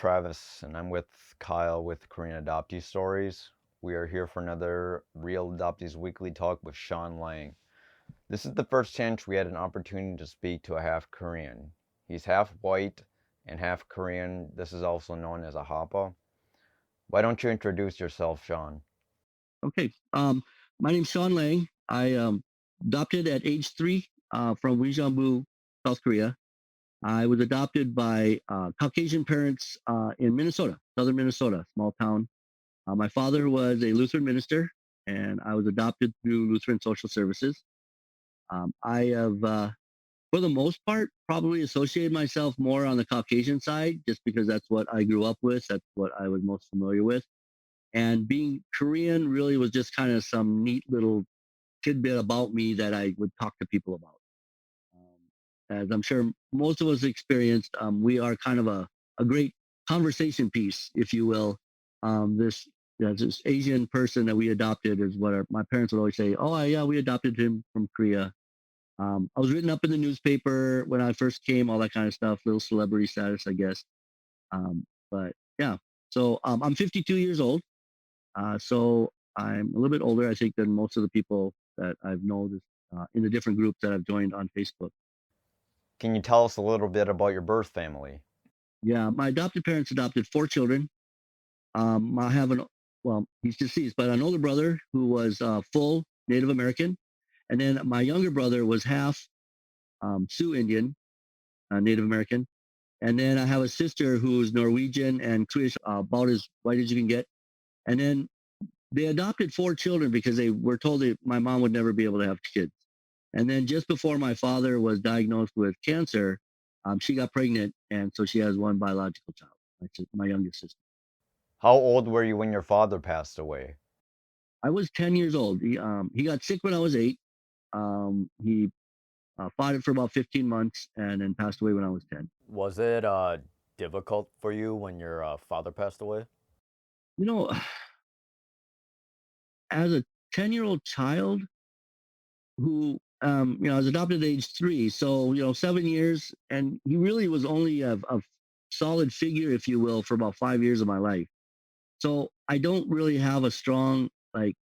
Travis, and I'm with Kyle with Korean Adoptee Stories. We are here for another Real Adoptees Weekly Talk with Sean Lange. This is the first chance we had an opportunity to speak to a half Korean. He's half white and half Korean. This is also known as a Hapa. Why don't you introduce yourself, Sean? Okay. My name's Sean Lange. I adopted at age 3 from Uijeongbu, South Korea. I was adopted by Caucasian parents in Minnesota, southern Minnesota, small town. My father was a Lutheran minister, and I was adopted through Lutheran Social Services. I have, for the most part, probably associated myself more on the Caucasian side, just because that's what I grew up with. That's what I was most familiar with. And being Korean really was just kind of some neat little tidbit about me that I would talk to people about. As I'm sure most of us experienced, we are kind of a great conversation piece, if you will. This this Asian person that we adopted is what my parents would always say. Oh, yeah, we adopted him from Korea. I was written up in the newspaper when I first came, all that kind of stuff, little celebrity status, I guess. But yeah, so I'm 52 years old. So I'm a little bit older, I think, than most of the people that I've known in the different groups that I've joined on Facebook. Can you tell us a little bit about your birth family? Yeah, my adopted parents adopted 4 children. I have well, he's deceased, but an older brother who was full Native American. And then my younger brother was half Sioux Indian, Native American. And then I have a sister who's Norwegian and Swedish, about as white as you can get. And then they adopted 4 children because they were told that my mom would never be able to have kids. And then just before my father was diagnosed with cancer, she got pregnant, and so she has one biological child, my youngest sister. How old were you when your father passed away? I was 10 years old. He got sick when I was 8. He fought it for about 15 months and then passed away when I was 10. Was it difficult for you when your father passed away? You know, as a 10-year-old child I was adopted at age 3, so 7 years, and he really was only a solid figure, if you will, for about 5 years of my life. So I don't really have a strong like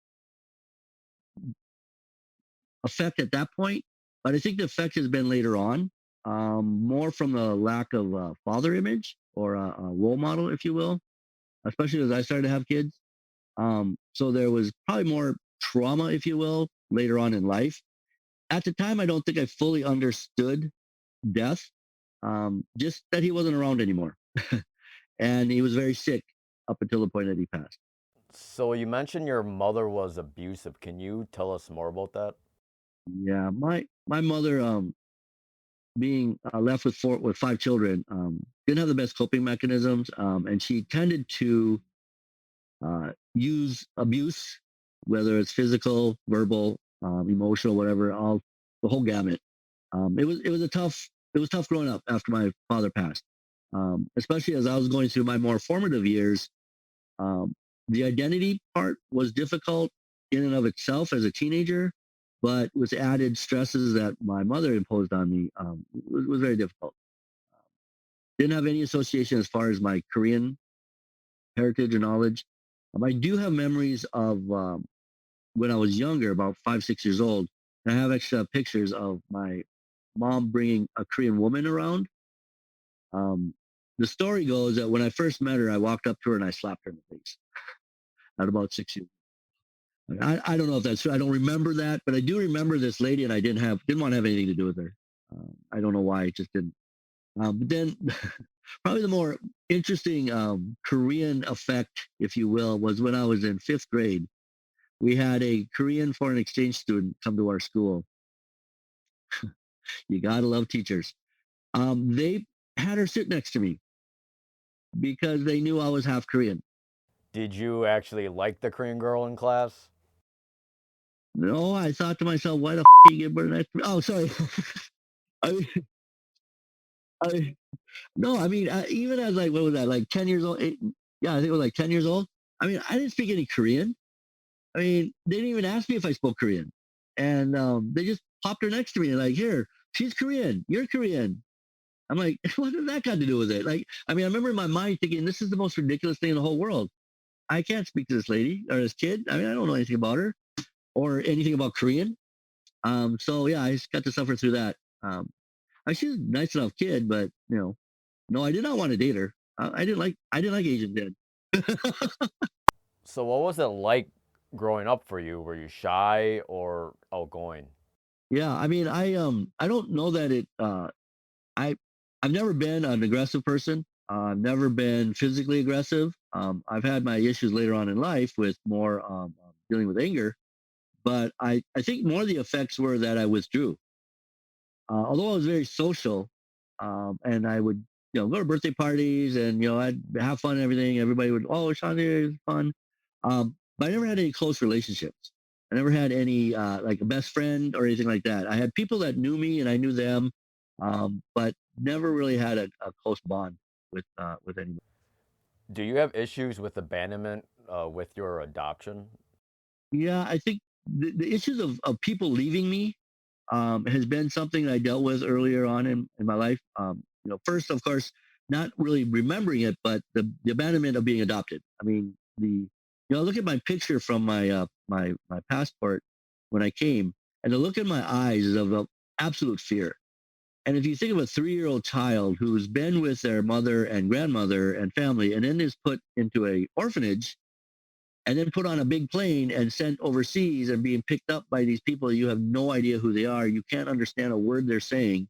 effect at that point, but I think the effect has been later on, more from the lack of father image or a role model, if you will, especially as I started to have kids. So there was probably more trauma, if you will, later on in life. At the time, I don't think I fully understood death, just that he wasn't around anymore. And he was very sick up until the point that he passed. So you mentioned your mother was abusive. Can you tell us more about that? Yeah, my mother, being left with 5 children, didn't have the best coping mechanisms, and she tended to use abuse, whether it's physical, verbal, emotional, whatever, all the whole gamut. It was tough growing up after my father passed, especially as I was going through my more formative years. Um, the identity part was difficult in and of itself as a teenager, but with added stresses that my mother imposed on me, was very difficult. Didn't have any association as far as my Korean heritage or knowledge. I do have memories of when I was younger, about 5, 6 years old. I have extra pictures of my mom bringing a Korean woman around. Um, the story goes that when I first met her, I walked up to her and I slapped her in the face at about 6 years. I don't know if that's true. I don't remember that, but I do remember this lady, and I didn't want to have anything to do with her. I don't know why. It just didn't. But then, probably the more interesting Korean effect, if you will, was when I was in 5th grade. We had a Korean foreign exchange student come to our school. You gotta love teachers. They had her sit next to me because they knew I was half Korean. Did you actually like the Korean girl in class? No, I thought to myself, why the you get her next to me? Oh, sorry. I, I, no, I mean, even as like, what was that, like 10 years old? Yeah, I think it was like 10 years old. I mean, I didn't speak any Korean. I mean, they didn't even ask me if I spoke Korean. And they just popped her next to me and like, here, she's Korean. You're Korean. I'm like, what does that got to do with it? Like, I mean, I remember in my mind thinking, this is the most ridiculous thing in the whole world. I can't speak to this lady or this kid. I mean, I don't know anything about her or anything about Korean. So yeah, I just got to suffer through that. Um, she's a nice enough kid, but no, I did not want to date her. I didn't like Asian men. So, what was it like growing up for you? Were you shy or outgoing? Yeah, I mean, I don't know that I, I've never been an aggressive person. I've never been physically aggressive. I've had my issues later on in life with more dealing with anger, but I think more of the effects were that I withdrew. Although I was very social, and I would go to birthday parties and I'd have fun and everything. Everybody would Sean here is fun, but I never had any close relationships. I never had any like a best friend or anything like that. I had people that knew me and I knew them, but never really had a close bond with anybody. Do you have issues with abandonment with your adoption? Yeah, I think the issues of people leaving me has been something I dealt with earlier on in my life. First, of course, not really remembering it, but the abandonment of being adopted. I mean, look at my picture from my passport when I came, and the look in my eyes is of absolute fear. And if you think of a 3-year-old child who's been with their mother and grandmother and family, and then is put into a orphanage, and then put on a big plane and sent overseas and being picked up by these people you have no idea who they are. You can't understand a word they're saying.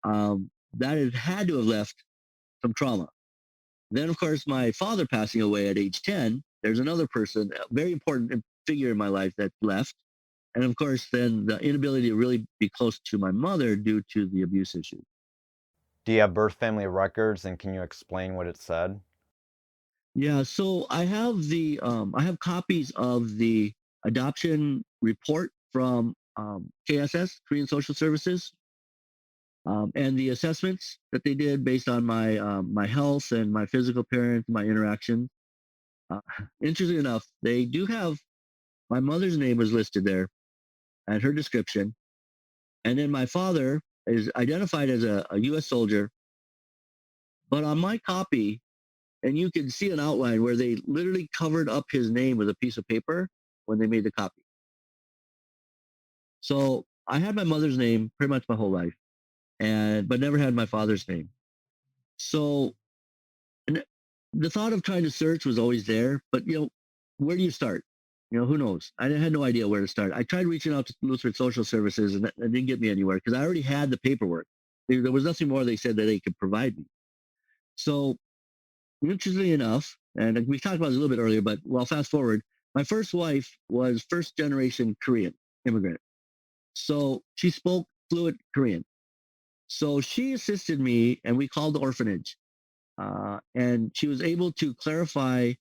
That had to have left some trauma. Then, of course, my father passing away at age 10, there's another person, a very important figure in my life that left. And of course, then the inability to really be close to my mother due to the abuse issue. Do you have birth family records and can you explain what it said? Yeah, so I have copies of the adoption report from KSS, Korean Social Services, and the assessments that they did based on my health and my physical appearance, my interaction. Uh, Interestingly enough, they do have my mother's name was listed there and her description, and then my father is identified as a U.S. soldier, but on my copy, and you can see an outline where they literally covered up his name with a piece of paper when they made the copy. So I had my mother's name pretty much my whole life, and but never had my father's name. So and the thought of trying to search was always there, but where do you start? Who knows? I had no idea where to start. I tried reaching out to Lutheran Social Services, and that didn't get me anywhere because I already had the paperwork. There was nothing more they said that they could provide me. So interestingly enough, and we talked about this a little bit earlier, but fast forward, my first wife was first generation Korean immigrant. So she spoke fluent Korean. So she assisted me, and we called the orphanage. And she was able to clarify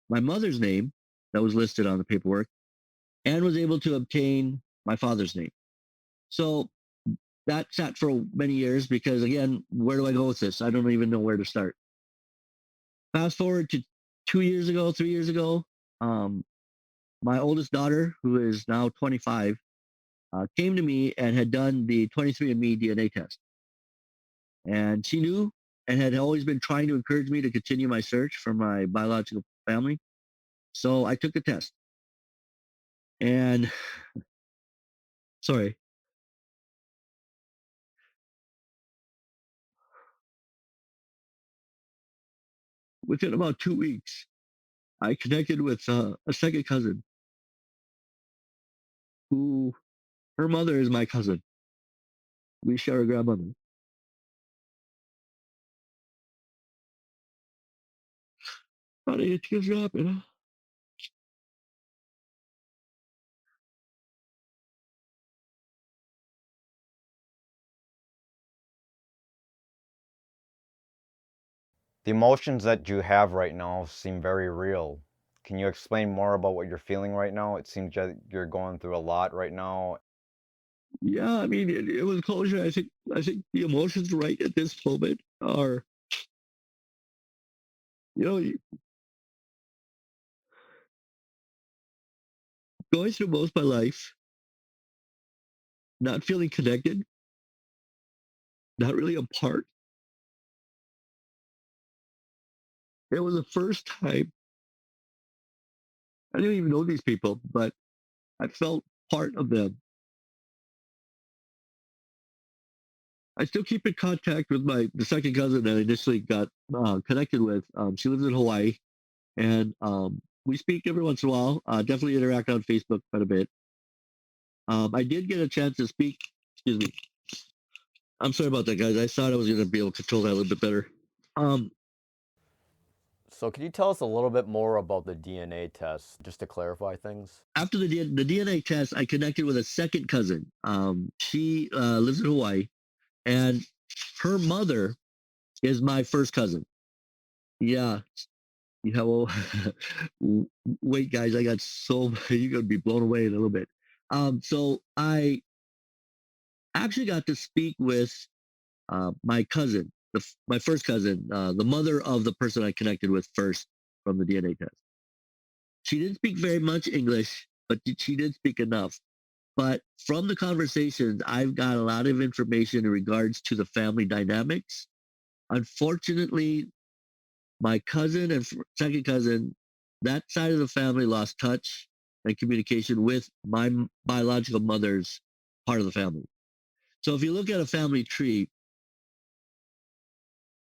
my mother's name that was listed on the paperwork and was able to obtain my father's name. So that sat for many years because, again, where do I go with this? I don't even know where to start. Fast forward to 2 years ago, 3 years ago, um, my oldest daughter, who is now 25, came to me and had done the 23andMe DNA test. And she knew and had always been trying to encourage me to continue my search for my biological family. So I took the test. And sorry, within about 2 weeks, I connected with a second cousin who her mother is my cousin. We share a grandmother. Honey, it tears up, The emotions that you have right now seem very real. Can you explain more about what you're feeling right now? It seems that you're going through a lot right now. Yeah, I mean, it was closure. I think the emotions right at this moment are, you know, going through most of my life, not feeling connected, not really a part. It was the first time I didn't even know these people, but I felt part of them. I still keep in contact with the second cousin that I initially got connected with. She lives in Hawaii, and we speak every once in a while. Definitely interact on Facebook quite a bit. I did get a chance to speak. Excuse me. I'm sorry about that, guys. I thought I was going to be able to control that a little bit better. Um, So, can you tell us a little bit more about the DNA test, just to clarify things? After the DNA test, I connected with a second cousin. She lives in Hawaii, and her mother is my first cousin. Yeah, yeah. Well, wait, guys, I got so you're gonna be blown away in a little bit. So I actually got to speak with my cousin, my first cousin, the mother of the person I connected with first from the DNA test. She didn't speak very much English, but she did speak enough. But from the conversations, I've got a lot of information in regards to the family dynamics. Unfortunately, my cousin and second cousin, that side of the family lost touch and communication with my biological mother's part of the family. So if you look at a family tree,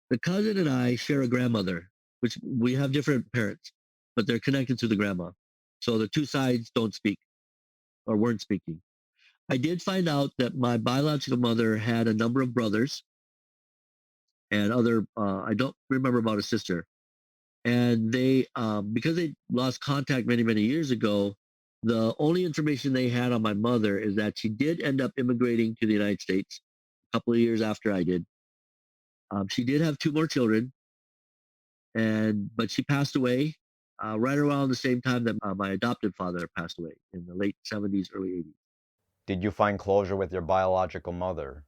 the cousin and I share a grandmother, which we have different parents, but they're connected to the grandma. So the two sides don't speak or weren't speaking. I did find out that my biological mother had a number of brothers and other, I don't remember about a sister. And they, because they lost contact many, many years ago, the only information they had on my mother is that she did end up immigrating to the United States a couple of years after I did. She did have two more children, but she passed away right around the same time that my adopted father passed away in the late 70s, early 80s. Did you find closure with your biological mother?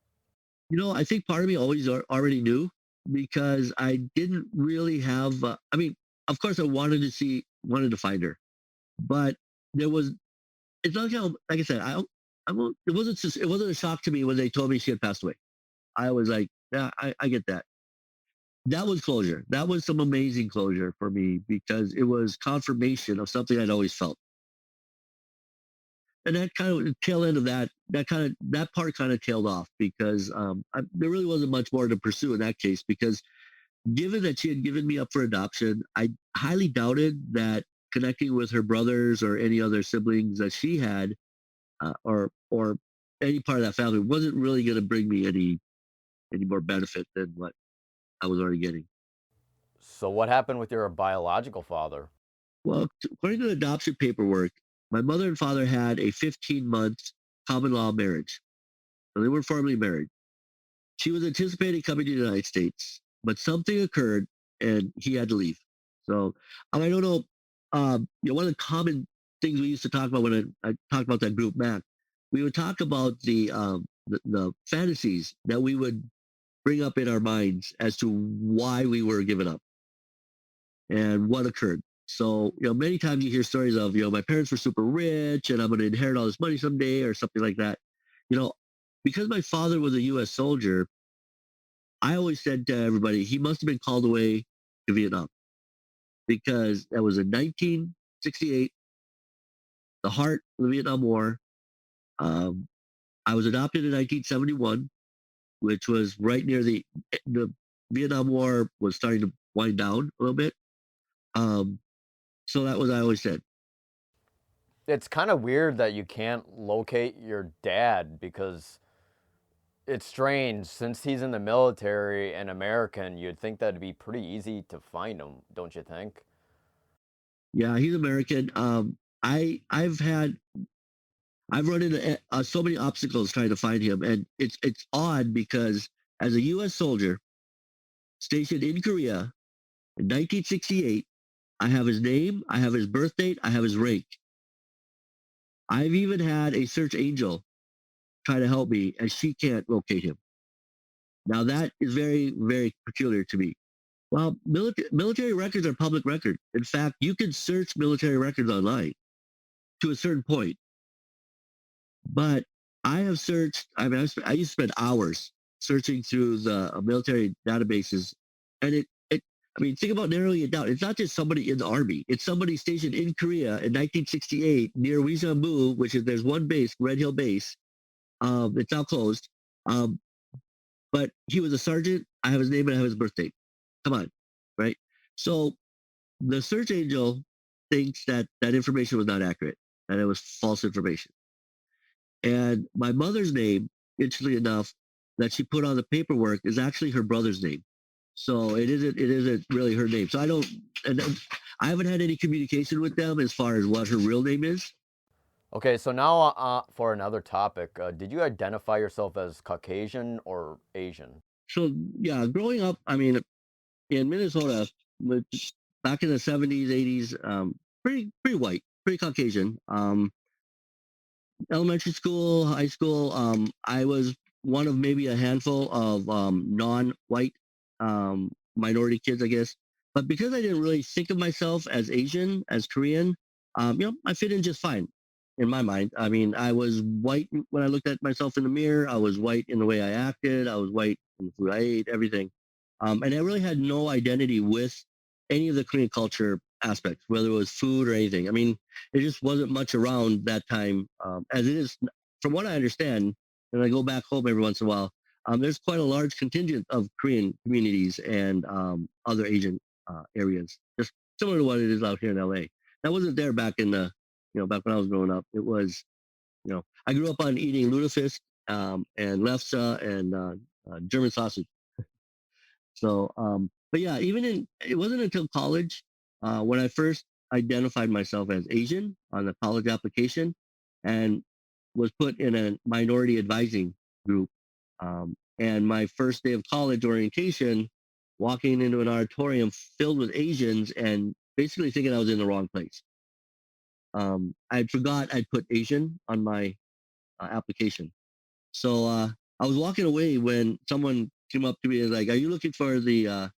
I think part of me always already knew because I didn't really have. I mean, of course, I wanted to find her, but there was. It's not like I said. I won't. It wasn't a shock to me when they told me she had passed away. I was like, yeah, I get that. That was closure. That was some amazing closure for me because it was confirmation of something I'd always felt. And that kind of tail end of that part kind of tailed off because there really wasn't much more to pursue in that case because given that she had given me up for adoption, I highly doubted that connecting with her brothers or any other siblings that she had, or any part of that family, wasn't really going to bring me any more benefit than what I was already getting. So, what happened with your biological father? Well, according to the adoption paperwork, my mother and father had a 15-month common law marriage. So they were formally married. She was anticipating coming to the United States, but something occurred and he had to leave. So I don't know. One of the common things we used to talk about when I talked about that group Mac, we would talk about the fantasies that we would bring up in our minds as to why we were given up and what occurred. So, many times you hear stories of, my parents were super rich and I'm going to inherit all this money someday or something like that. You know, because my father was a U.S. soldier, I always said to everybody, he must have been called away to Vietnam because that was in 1968, the heart of the Vietnam War. Um, I was adopted in 1971, which was right near the Vietnam War was starting to wind down a little bit. Um, so that was I always said. It's kind of weird that you can't locate your dad because it's strange. Since he's in the military and American, you'd think that'd be pretty easy to find him, don't you think? Yeah, he's American. I've run into so many obstacles trying to find him, and it's odd because as a U.S. soldier stationed in Korea in 1968, I have his name, I have his birth date, I have his rank. I've even had a search angel try to help me, and she can't locate him. Now that is very, very peculiar to me. Well, military records are public record. In fact, you can search military records online to a certain point. But I have searched. I mean, I used to spend hours searching through the military databases, and it I mean, think about narrowing it down. It's not just somebody in the army. It's somebody stationed in Korea in 1968 near Wisambu, which is there's one base, Red Hill Base. It's now closed. Um, but he was a sergeant. I have his name and I have his birthday. Come on, right? So the search angel thinks that that information was not accurate, that it was false information. And my mother's name, interestingly enough, that she put on the paperwork is actually her brother's name. So it isn't really her name. So I don't, and I haven't had any communication with them as far as what her real name is. Okay, so now for another topic, did you identify yourself as Caucasian or Asian? So yeah, growing up, I mean, in Minnesota, which back in the 70s, 80s, pretty white, pretty Caucasian. Elementary school, high school, I was one of maybe a handful of non-white minority kids, I guess. But because I didn't really think of myself as Asian, as Korean, I fit in just fine in my mind. I mean, I was white when I looked at myself in the mirror. I was white in the way I acted. I was white in the food I ate, everything. And I really had no identity with any of the Korean culture aspects, whether it was food or anything. I mean, there just wasn't much around that time, as it is from what I understand. And I go back home every once in a while. There's quite a large contingent of Korean communities and other Asian areas, just similar to what it is out here in LA. That wasn't there back in the, back when I was growing up. It was, I grew up on eating lutefisk and lefse and German sausage. So, but yeah, it wasn't until college when I first identified myself as Asian on the college application and was put in a minority advising group. And my first day of college orientation, walking into an auditorium filled with Asians and basically thinking I was in the wrong place. I forgot I'd put Asian on my application. So I was walking away when someone came up to me and was like, "Are you looking for the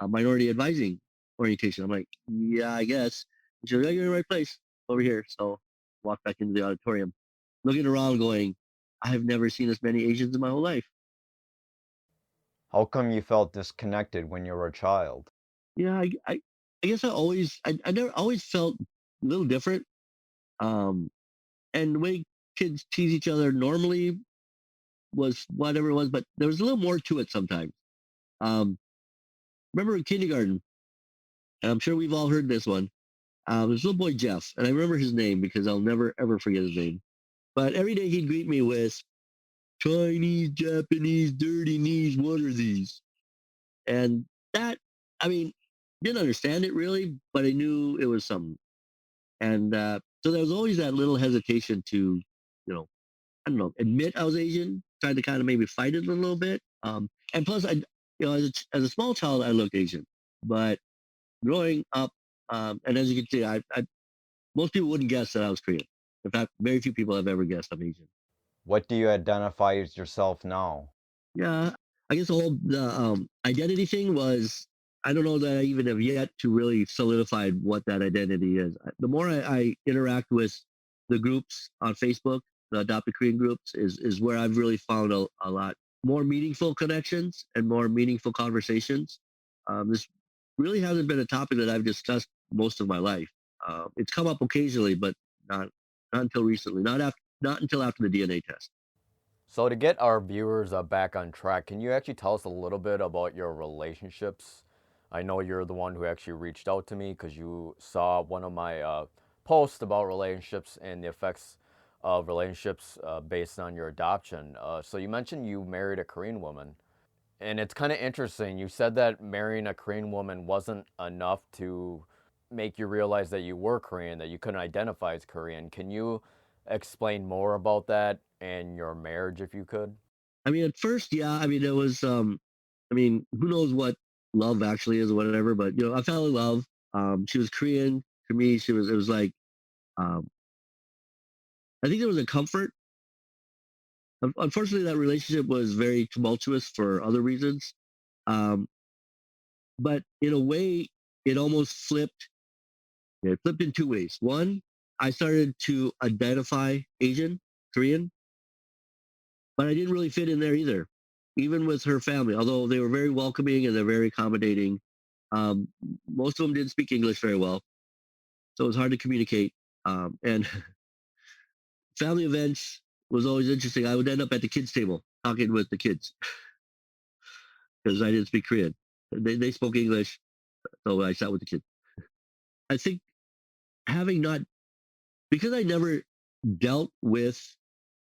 minority advising orientation?" I'm like, "Yeah, I guess." She goes, "Yeah, you're in the right place over here." So walk back into the auditorium, looking around, going, "I have never seen this many Asians in my whole life." How come you felt disconnected when you were a child? Yeah, I guess I never always felt a little different. Um, and the way kids tease each other normally was whatever it was, but there was a little more to it sometimes. Remember in kindergarten, and I'm sure we've all heard this one. This little boy Jeff, and I remember his name because I'll never ever forget his name. But every day he'd greet me with Chinese, Japanese, dirty knees. What are these? And that, I mean, didn't understand it really, but I knew it was something. And so there was always that little hesitation to, I don't know, admit I was Asian. Tried to kind of maybe fight it a little bit. And plus, as a small child, I looked Asian, but growing up, and as you can see, most people wouldn't guess that I was Korean. In fact, very few people have ever guessed I'm Asian. What do you identify as yourself now? Yeah, I guess the identity thing was, I don't know that I even have yet to really solidify what that identity is. The more I interact with the groups on Facebook, the adopted Korean groups, is where I've really found a lot more meaningful connections and more meaningful conversations. This really hasn't been a topic that I've discussed most of my life. It's come up occasionally, but not not until recently. Not until after the DNA test. So to get our viewers back on track, can you actually tell us a little bit about your relationships? I know you're the one who actually reached out to me because you saw one of my posts about relationships and the effects of relationships based on your adoption. So you mentioned you married a Korean woman, and it's kind of interesting. You said that marrying a Korean woman wasn't enough to make you realize that you were Korean, that you couldn't identify as Korean. Can you explain more about that and your marriage if you could? I mean, at first, yeah. I mean, it was. I mean, who knows what love actually is or whatever. But I fell in love. She was Korean. To me, she was. It was like. Um, I think there was a comfort. Unfortunately, that relationship was very tumultuous for other reasons. Um, but in a way, it almost flipped. It flipped in two ways. One, I started to identify Asian, Korean, but I didn't really fit in there either. Even with her family, although they were very welcoming and they're very accommodating. Um, Most of them didn't speak English very well, so it was hard to communicate. And family events was always interesting. I would end up at the kids' table talking with the kids because I didn't speak Korean. They spoke English, so I sat with the kids. I think having not, because I never dealt with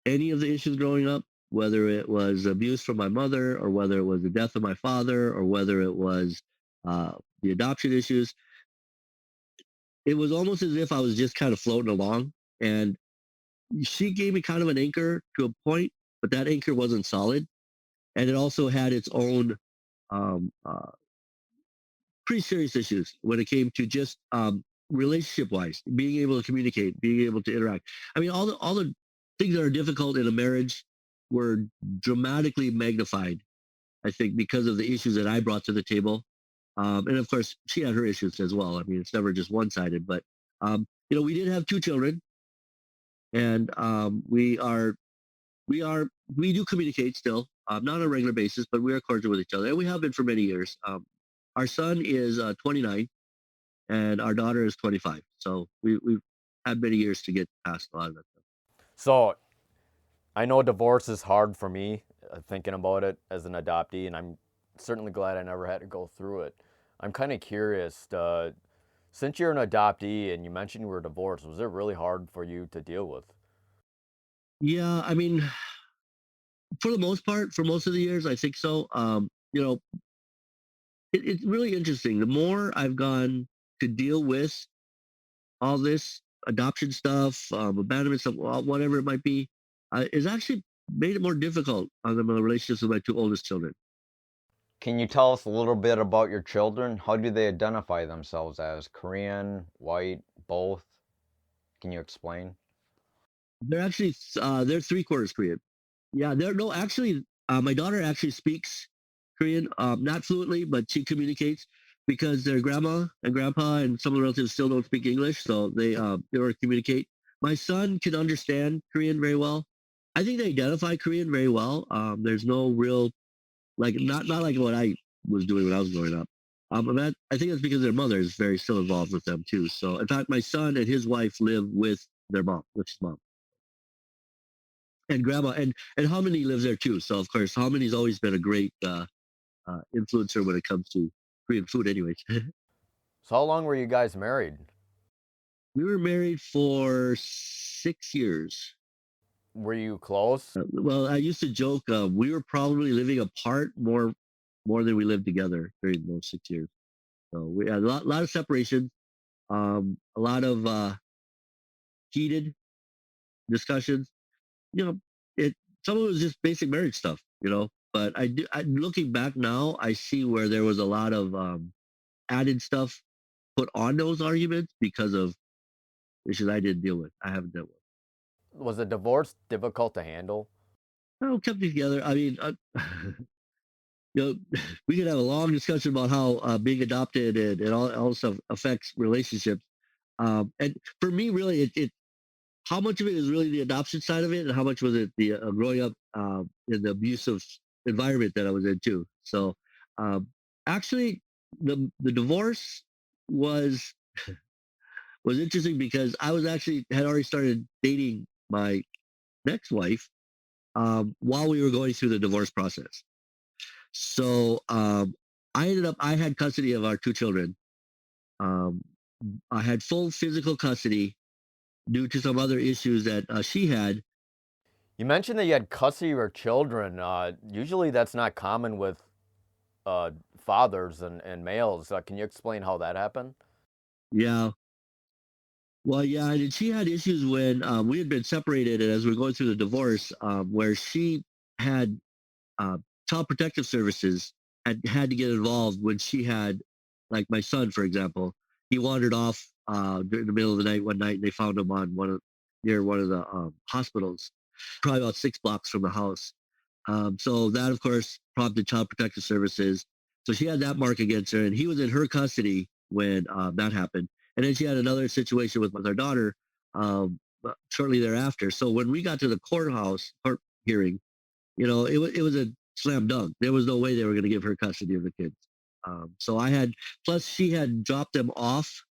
any of the issues growing up, whether it was abuse from my mother or whether it was the death of my father or whether it was uh, the adoption issues, it was almost as if I was just kind of floating along. And she gave me kind of an anchor to a point, but that anchor wasn't solid. And it also had its own um, uh, pretty serious issues when it came to just relationship wise, being able to communicate, being able to interact. I mean, all the things that are difficult in a marriage were dramatically magnified, I think, because of the issues that I brought to the table. And of course, she had her issues as well. I mean, it's never just one sided, but we did have two children, and we do communicate still, not on a regular basis, but we are cordial with each other, and we have been for many years. Our son is 29, and our daughter is 25. So we've had many years to get past a lot of that stuff. So I know divorce is hard for me, thinking about it as an adoptee, and I'm certainly glad I never had to go through it. I'm kind of curious, since you're an adoptee and you mentioned you were divorced, was it really hard for you to deal with? Yeah, I mean, for the most part, for most of the years, I think so. It's really interesting. The more I've gone to deal with all this adoption stuff, abandonment stuff, whatever it might be, it's actually made it more difficult on the relationships with my two oldest children. Can you tell us a little bit about your children? How do they identify themselves as? Korean, white, both? Can you explain? They're three-quarters Korean. Yeah, they're no actually. My daughter actually speaks Korean, not fluently, but she communicates because their grandma and grandpa and some of the relatives still don't speak English, so they don't communicate. My son can understand Korean very well. I think they identify Korean very well. There's no real like not like what I was doing when I was growing up. And that I think that's because their mother is very still involved with them too. So in fact, my son and his wife live with their mom, with his mom and grandma, and Harmony lives there too. So of course, Harmony's always been a great influencer when it comes to Korean food. Anyways, So how long were you guys married? we were married for 6 years. Were you close? Well, I used to joke we were probably living apart more than we lived together during those 6 years. So we had a lot of separation, a lot of heated discussions. You know, it some of it was just basic marriage stuff. But looking back now, I see where there was a lot of added stuff put on those arguments because of issues I didn't deal with. I haven't dealt with. Was a divorce difficult to handle? I kept it together. I mean, you know, we could have a long discussion about how being adopted and all stuff affects relationships. And for me, really, it how much of it is really the adoption side of it, and how much was it the growing up in the abusive environment that I was in too. So, um, actually, the divorce was was interesting because I was actually had already started dating my next wife while we were going through the divorce process. So I had custody of our two children. Um, I had full physical custody due to some other issues that she had. You mentioned that you had custody of your children. Usually that's not common with fathers and males. Can you explain how that happened? Yeah. Well, yeah, and she had issues when we had been separated, and as we were going through the divorce, where she had uh, child protective services had to get involved when she had, like my son, for example, he wandered off during the middle of the night one night, and they found him on near one of the hospitals, probably about 6 blocks from the house. So that, of course, prompted child protective services. So she had that mark against her, and he was in her custody when that happened. And then she had another situation with our daughter shortly thereafter. So when we got to the court hearing, it was a slam dunk. There was no way they were going to give her custody of the kids. So I had, plus she had dropped them off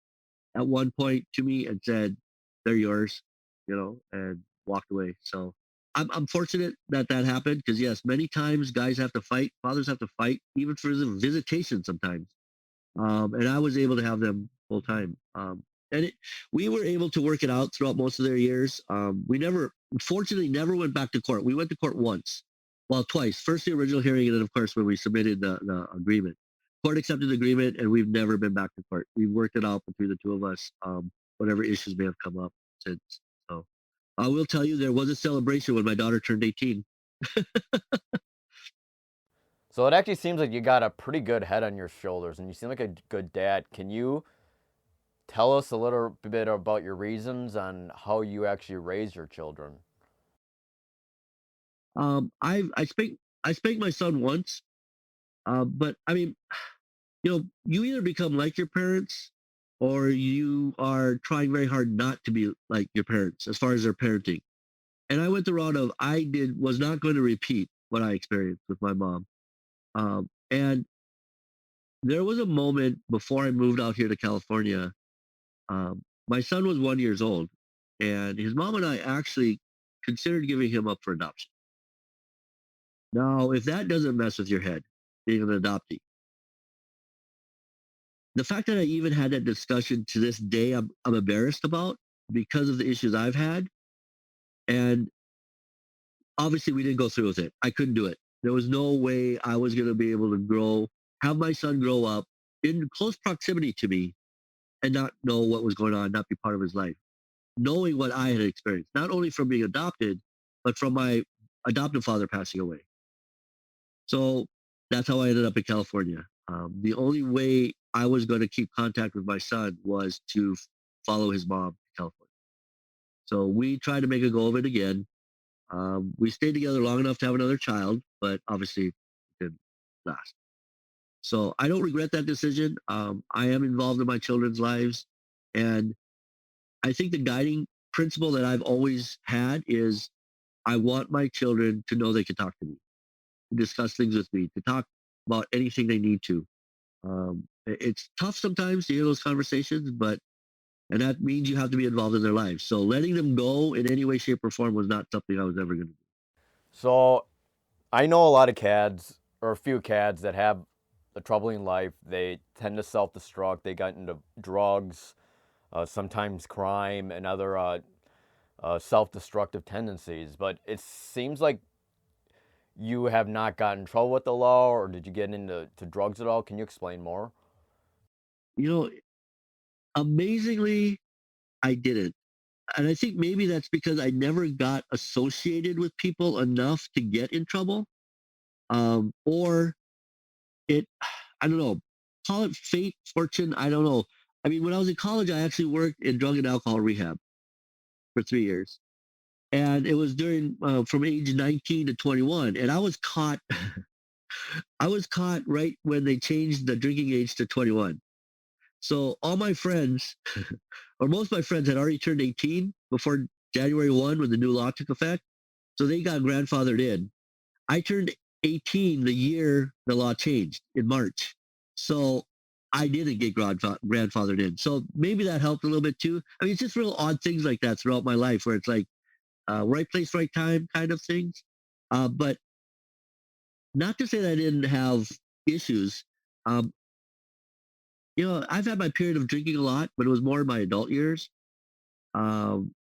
at one point to me and said, "They're yours," and walked away. So I'm fortunate that that happened because yes, many times guys have to fight, fathers have to fight, even for the visitation sometimes. And I was able to have them full time. And we were able to work it out throughout most of their years. We never, unfortunately, never went back to court. We went to court once, well, twice. First, the original hearing, and then, of course, when we submitted the agreement. Court accepted the agreement, and we've never been back to court. We've worked it out between the two of us, whatever issues may have come up since. So I will tell you, there was a celebration when my daughter turned 18. So it actually seems like you got a pretty good head on your shoulders and you seem like a good dad. Can you tell us a little bit about your reasons on how you actually raise your children? I spanked my son once, but I mean, you either become like your parents or you are trying very hard not to be like your parents as far as their parenting. And I went the route of was not going to repeat what I experienced with my mom. And there was a moment before I moved out here to California. My son was 1 years old, and his mom and I actually considered giving him up for adoption. Now, if that doesn't mess with your head, being an adoptee, the fact that I even had that discussion to this day, I'm embarrassed about because of the issues I've had. And obviously, we didn't go through with it. I couldn't do it. There was no way I was going to be able to have my son grow up in close proximity to me and not know what was going on, not be part of his life, knowing what I had experienced, not only from being adopted, but from my adoptive father passing away. So that's how I ended up in California. The only way I was going to keep contact with my son was to follow his mom to California. So we tried to make a go of it again. We stayed together long enough to have another child, but obviously it didn't last. So I don't regret that decision. I am involved in my children's lives. And I think the guiding principle that I've always had is I want my children to know they can talk to me, to discuss things with me, to talk about anything they need to. It's tough sometimes to hear those conversations, and that means you have to be involved in their lives. So letting them go in any way, shape, or form was not something I was ever going to do. So I know a lot of CADS or a few CADS that have a troubling life. They tend to self-destruct. They got into drugs, sometimes crime, and other self-destructive tendencies. But it seems like you have not gotten in trouble with the law, or did you get into drugs at all? Can you explain more? You know, amazingly, I didn't. And I think maybe that's because I never got associated with people enough to get in trouble. Or it, I don't know, call it fate, fortune. I don't know. I mean, when I was in college, I actually worked in drug and alcohol rehab for 3 years. And it was during from age 19 to 21. And I was caught, I was caught right when they changed the drinking age to 21. So all my friends, or most of my friends had already turned 18 before January 1 when the new law took effect. So they got grandfathered in. I turned 18 the year the law changed in March. So I didn't get grandfathered in. So maybe that helped a little bit too. I mean, it's just real odd things like that throughout my life where it's like right place, right time kind of things. But not to say that I didn't have issues. Um, I've had my period of drinking a lot, but it was more in my adult years. Um,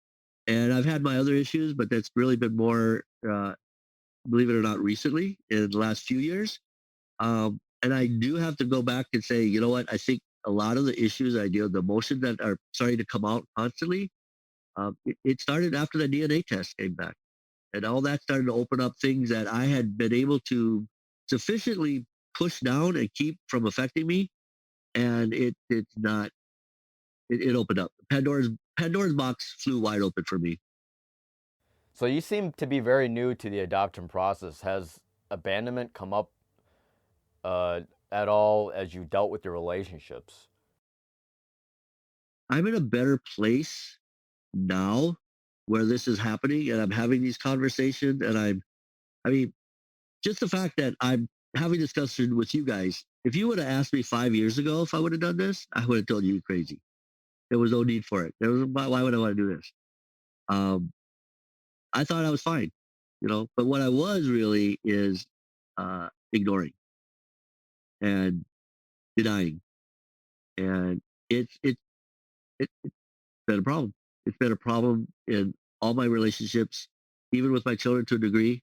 and I've had my other issues, but that's really been more, believe it or not, recently in the last few years. And I do have to go back and say, you know what? I think a lot of the issues I deal, the emotions that are starting to come out constantly, it started after the DNA test came back, and all that started to open up things that I had been able to sufficiently push down and keep from affecting me, and it's not. It opened up. Pandora's box flew wide open for me. So you seem to be very new to the adoption process. Has abandonment come up uh, at all as you dealt with your relationships? I'm in a better place now where this is happening, and I'm having these conversations, and I mean, just the fact that I'm having discussion with you guys if you would have asked me 5 years ago if I would have done this, I would have told you you're crazy. There was no need for it. There was why would I want to do this? Um, I thought I was fine, but what I was really is ignoring and denying, and it's it's been a problem. It's been a problem in all my relationships, even with my children to a degree.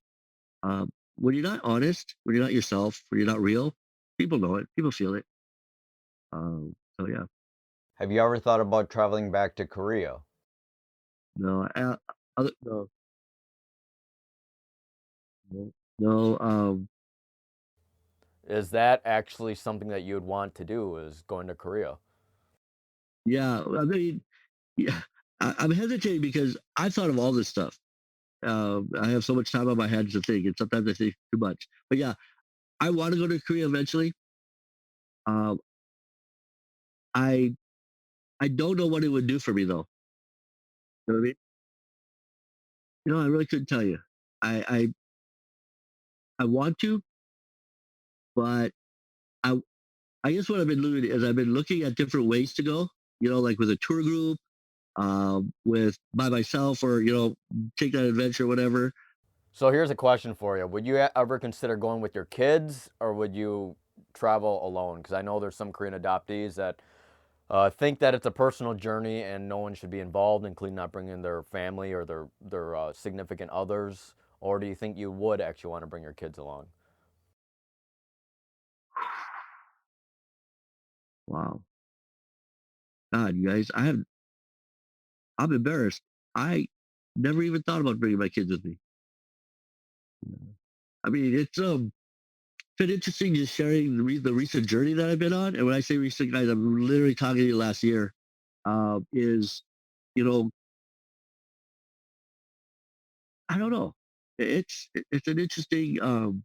When you're not honest, when you're not yourself, when you're not real, people know it. People feel it. So yeah, Have you ever thought about traveling back to Korea? no, no, no, no. Is that actually something that you would want to do, is going to Korea? Yeah, I mean, yeah, I'm hesitating because I thought of all this stuff. I have so much time on my hands to think, and sometimes I think too much. But yeah, I want to go to Korea eventually. Um, I I don't know what it would do for me though. You know what I mean? I really couldn't tell you. I I, I want to, but I I guess what I've been doing is I've been looking at different ways to go. Like with a tour group, with by myself, or take that adventure, whatever. So here's a question for you. Would you ever consider going with your kids, or would you travel alone? Because I know there's some Korean adoptees that think that it's a personal journey and no one should be involved, including not bringing their family or their significant others. Or do you think you would actually want to bring your kids along? Wow, God, you guys, I'm embarrassed. I never even thought about bringing my kids with me. I mean, it's been interesting just sharing the recent journey that I've been on. And when I say recent, guys, I'm literally talking to you last year. Is you know, I don't know. It's an interesting. I'm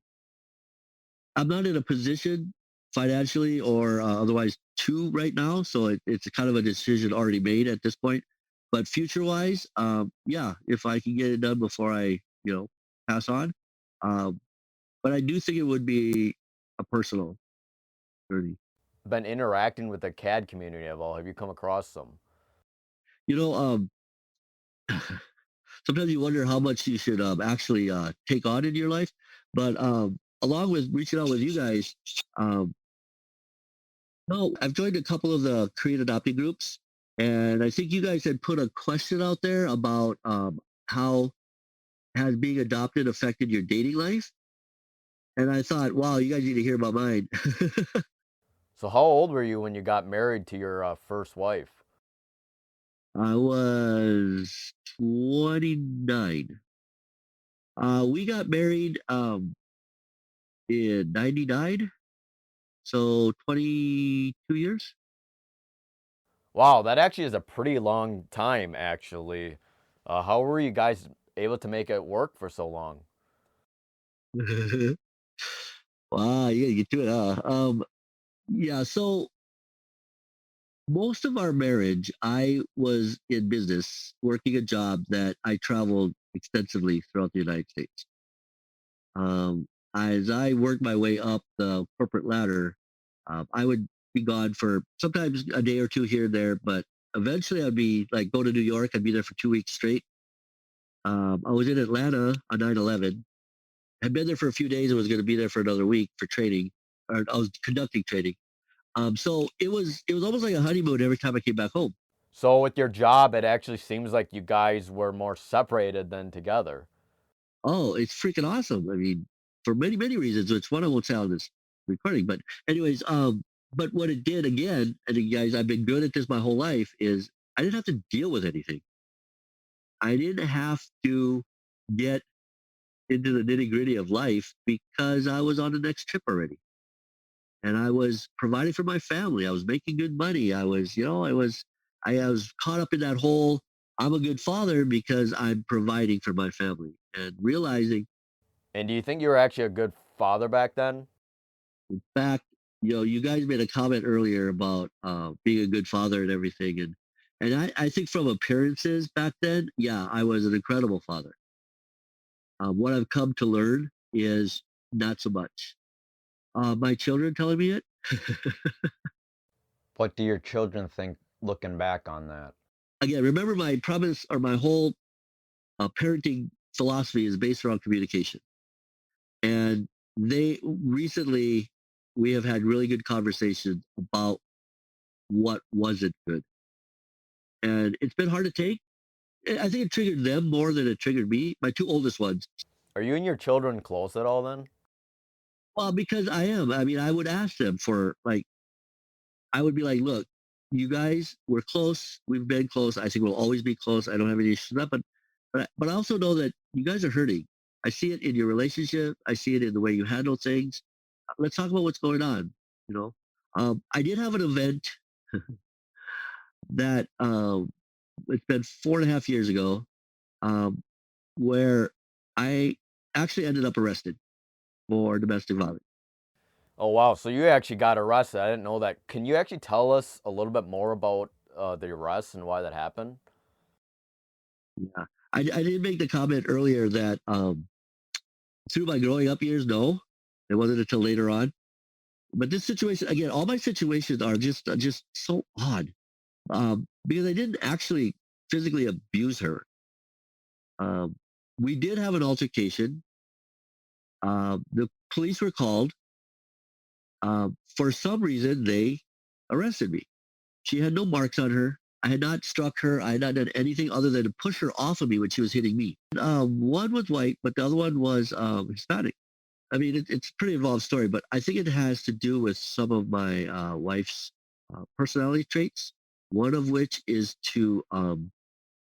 not in a position financially or otherwise to right now, so it's kind of a decision already made at this point. But future wise, yeah, if I can get it done before I pass on, um, but I do think it would be a personal journey. Been interacting with the CAD community at all? Have you come across them? You know, sometimes you wonder how much you should actually take on in your life. But along with reaching out with you guys, um, no, I've joined a couple of the Korean adopting groups, and I think you guys had put a question out there about how has being adopted affected your dating life. And I thought, wow, you guys need to hear about mine. So how old were you when you got married to your first wife? I was 29. We got married in 99, so 22 years. Wow, that actually is a pretty long time, actually. How were you guys able to make it work for so long? Wow, you gotta get to it, huh? Yeah, so most of our marriage, I was in business, working a job that I traveled extensively throughout the United States. As I worked my way up the corporate ladder, I would be gone for sometimes a day or two here and there, but eventually I'd be like go to New York. I'd be there for 2 weeks straight. I was in Atlanta on 9/11. Had been there for a few days and was going to be there for another week for training, or I was conducting training. So it was almost like a honeymoon every time I came back home. So with your job, it actually seems like you guys were more separated than together. Oh, it's freaking awesome. I mean, for many, many reasons, which one I won't say on this recording. But anyways, but what it did again, and you guys, I've been good at this my whole life, is I didn't have to deal with anything. I didn't have to get into the nitty gritty of life because I was on the next trip already. And I was providing for my family. I was making good money. I was caught up in that whole I'm a good father because I'm providing for my family and realizing And do you think you were actually a good father back then? fact, you guys made a comment earlier about being a good father and everything, and I think from appearances back then, yeah, I was an incredible father. What I've come to learn is not so much. My children telling me it. What do your children think looking back on that? Again, remember my premise or my whole parenting philosophy is based around communication. And they recently, we have had really good conversations about what wasn't good. And it's been hard to take. I think it triggered them more than it triggered me. My two oldest ones. Are you and your children close at all then? Well, because I am. I mean, I would ask them for like, I would be like, look, you guys, we're close. We've been close. I think we'll always be close. I don't have any issues with that. But I also know that you guys are hurting. I see it in your relationship. I see it in the way you handle things. Let's talk about what's going on. You know, I did have an event that it's been 4.5 years ago, um, where I actually ended up arrested for domestic violence. Oh wow, so you actually got arrested. I didn't know that. Can you actually tell us a little bit more about the arrest and why that happened? Yeah, I did make the comment earlier that through my growing up years, no, it wasn't until later on. But this situation, again, all my situations are just so odd, because I didn't actually physically abuse her. Um, we did have an altercation. The police were called. For some reason, they arrested me. She had no marks on her. I had not struck her. I had not done anything other than to push her off of me when she was hitting me. One was white, but the other one was Hispanic. I mean, it's a pretty involved story, but I think it has to do with some of my wife's personality traits. One of which is to,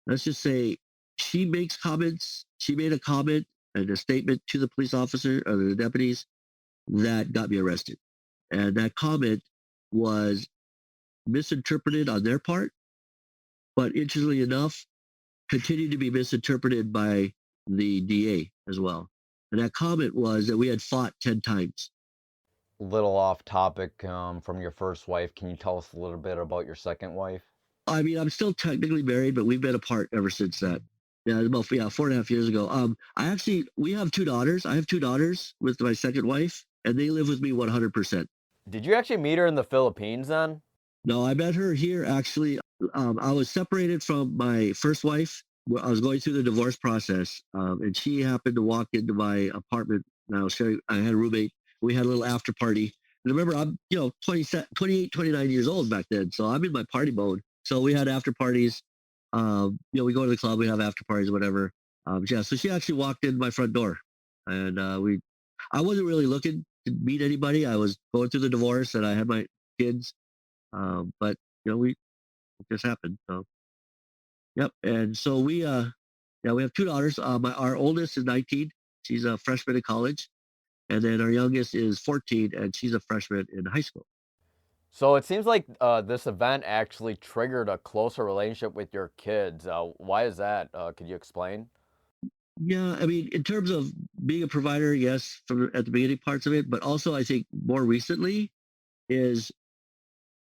let's just say, she makes comments. She made a comment and a statement to the police officer or the deputies that got me arrested. And that comment was misinterpreted on their part, but interestingly enough, continued to be misinterpreted by the DA as well. And that comment was that we had fought 10 times. Little off topic from your first wife. Can you tell us a little bit about your second wife? I mean, I'm still technically married, but we've been apart ever since that. Yeah, about 4.5 years ago. We have two daughters. I have two daughters with my second wife, and they live with me 100%. Did you actually meet her in the Philippines then? No, I met her here actually. I was separated from my first wife. I was going through the divorce process, and she happened to walk into my apartment. And I was sharing. I had a roommate. We had a little after party. And remember, I'm 28, 29 years old back then, so I'm in my party mode. So we had after parties. We go to the club, we have after parties, whatever. Yeah, so she actually walked in my front door, and I wasn't really looking to meet anybody. I was going through the divorce, and I had my kids, but we it just happened. So yep. And so yeah, we have two daughters. Our oldest is 19. She's a freshman in college, and then our youngest is 14, and she's a freshman in high school. So it seems like this event actually triggered a closer relationship with your kids. Why is that? Could you explain? Yeah, I mean, in terms of being a provider, yes, from at the beginning parts of it, but also I think more recently is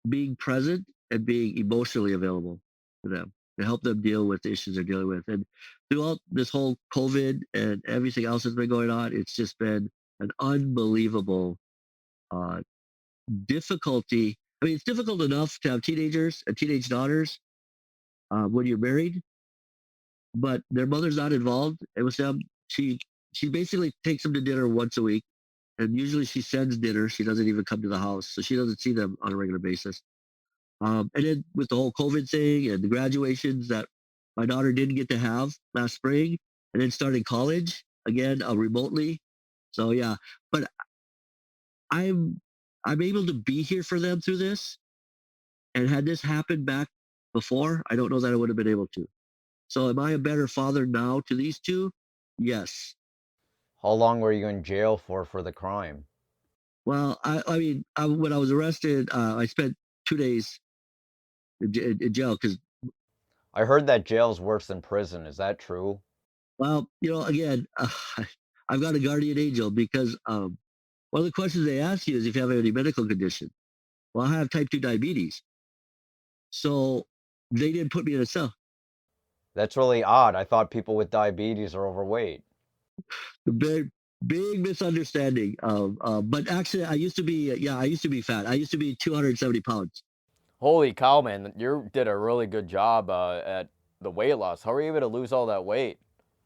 being present and being emotionally available to them to help them deal with the issues they're dealing with. And throughout this whole COVID and everything else that's been going on, it's just been an unbelievable uh, difficulty. I mean, it's difficult enough to have teenagers and teenage daughters when you're married, but their mother's not involved. And with them, she basically takes them to dinner once a week, and usually she sends dinner. She doesn't even come to the house, so she doesn't see them on a regular basis. And then with the whole COVID thing and the graduations that my daughter didn't get to have last spring, and then starting college again remotely. So yeah, but I'm I'm able to be here for them through this. And had this happened back before, I don't know that I would have been able to. So am I a better father now to these two? Yes. How long were you in jail for the crime? Well, I mean, when I was arrested, I spent 2 days in jail because, I heard that jail's worse than prison. Is that true? well, again, I've got a guardian angel because one of the questions they ask you is if you have any medical condition. Well, I have type 2 diabetes. So they didn't put me in a cell. That's really odd. I thought people with diabetes are overweight. Big misunderstanding. But actually, I used to be fat. I used to be 270 pounds. Holy cow, man! You did a really good job at the weight loss. How were you able to lose all that weight?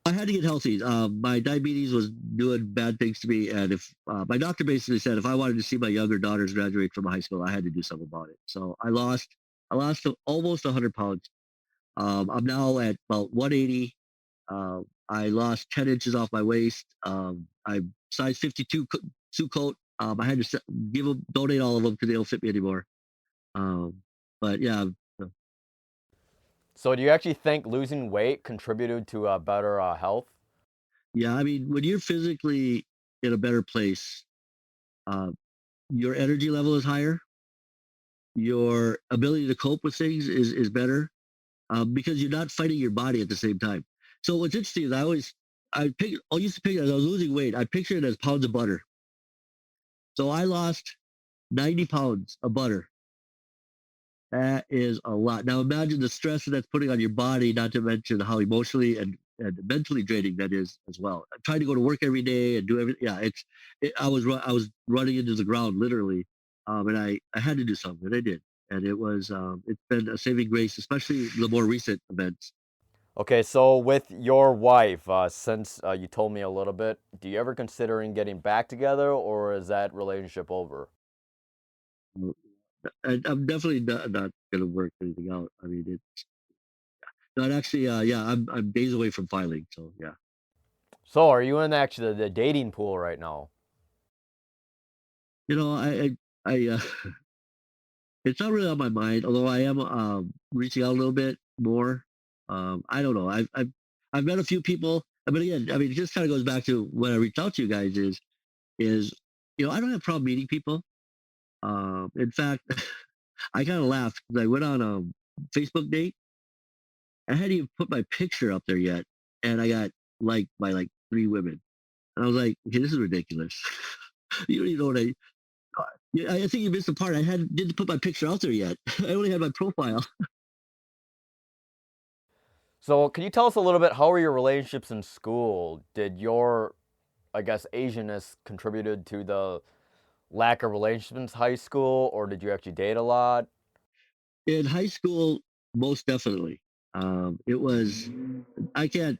I had to get healthy. My diabetes was doing bad things to me, and if my doctor basically said if I wanted to see my younger daughters graduate from high school, I had to do something about it. So I lost almost 100 pounds. I'm now at about 180. I lost 10 inches off my waist. I'm size 52 suit coat. I had to give them, donate all of them because they don't fit me anymore. Um, but yeah, So, do you actually think losing weight contributed to better health? yeah. I mean, when you're physically in a better place, uh, your energy level is higher. Your ability to cope with things is better because you're not fighting your body at the same time. So what's interesting is I used to picture as I was losing weight, I picture it as pounds of butter. So I lost 90 pounds of butter. That is a lot. Now imagine the stress that's putting on your body, not to mention how emotionally and mentally draining that is as well. I'm trying to go to work every day and do everything. Yeah, I was running into the ground literally, and I had to do something, and I did. And it's been a saving grace, especially the more recent events. Okay, so with your wife, since you told me a little bit, do you ever considering getting back together, or is that relationship over? I'm definitely not going to work anything out. I mean, it's not actually. Yeah, I'm days away from filing, so yeah. So, are you in actually the dating pool right now? You know, it's not really on my mind, although I am reaching out a little bit more. I don't know. I've met a few people, but again, I mean, it just kind of goes back to when I reached out to you guys is you know I don't have a problem meeting people. In fact, I kind of laughed because I went on a Facebook date. I hadn't even put my picture up there yet, and I got liked by like three women. And I was like, okay, this is ridiculous. You don't even know what I. Yeah, I think you missed the part. I had didn't put my picture out there yet. I only had my profile. So, can you tell us a little bit how were your relationships in school? Did your, I guess, Asianness contributed to the lack of relationships in high school, or did you actually date a lot? In high school, most definitely. It was I can't.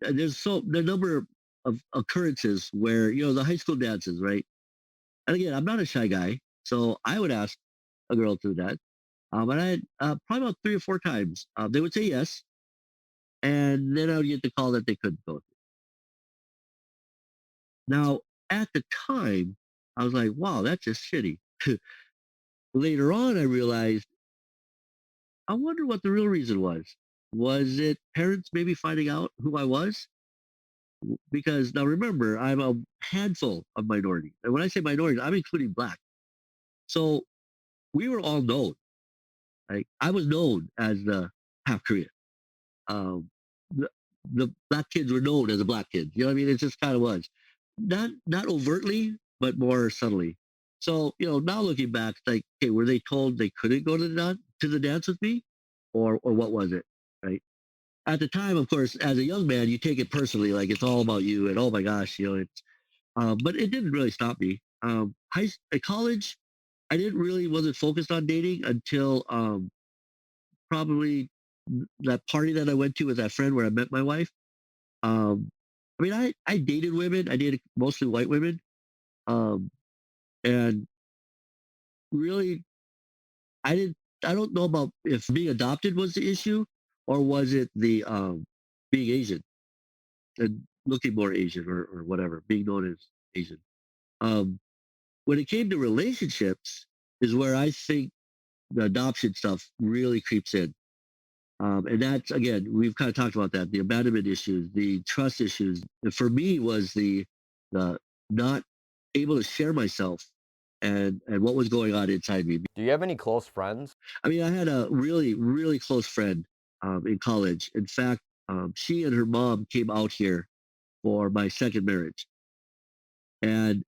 There's a number of occurrences where the high school dances, right? And again, I'm not a shy guy, so I would ask a girl to that. And I had probably about 3 or 4 times. They would say yes, and then I would get the call that they couldn't go. Now, at the time, I was like, "Wow, that's just shitty." Later on, I realized, I wonder what the real reason was. Was it parents maybe finding out who I was? Because now remember, I'm a handful of minorities. And when I say minorities, I'm including black. So we were all known. Like I was known as the half Korean. Um, the, the black kids were known as the black kids. You know what I mean? It just kind of was. Not overtly, but more subtly. So, now looking back, like, okay, were they told they couldn't go to the dance with me? Or what was it? Right. At the time, of course, as a young man, you take it personally, like it's all about you, and oh my gosh, it's but it didn't really stop me. At college, I didn't really wasn't focused on dating until probably that party that I went to with that friend where I met my wife. Um, I mean, I dated women. I dated mostly white women, um, and really, I didn't. I don't know about if being adopted was the issue, or was it the being Asian and looking more Asian or whatever, being known as Asian. Um, when it came to relationships, is where I think the adoption stuff really creeps in. And that's again, we've kind of talked about that, the abandonment issues, the trust issues. And for me, was the not able to share myself and what was going on inside me. Do you have any close friends? I mean, I had a really really close friend in college. In fact, she and her mom came out here for my second marriage, and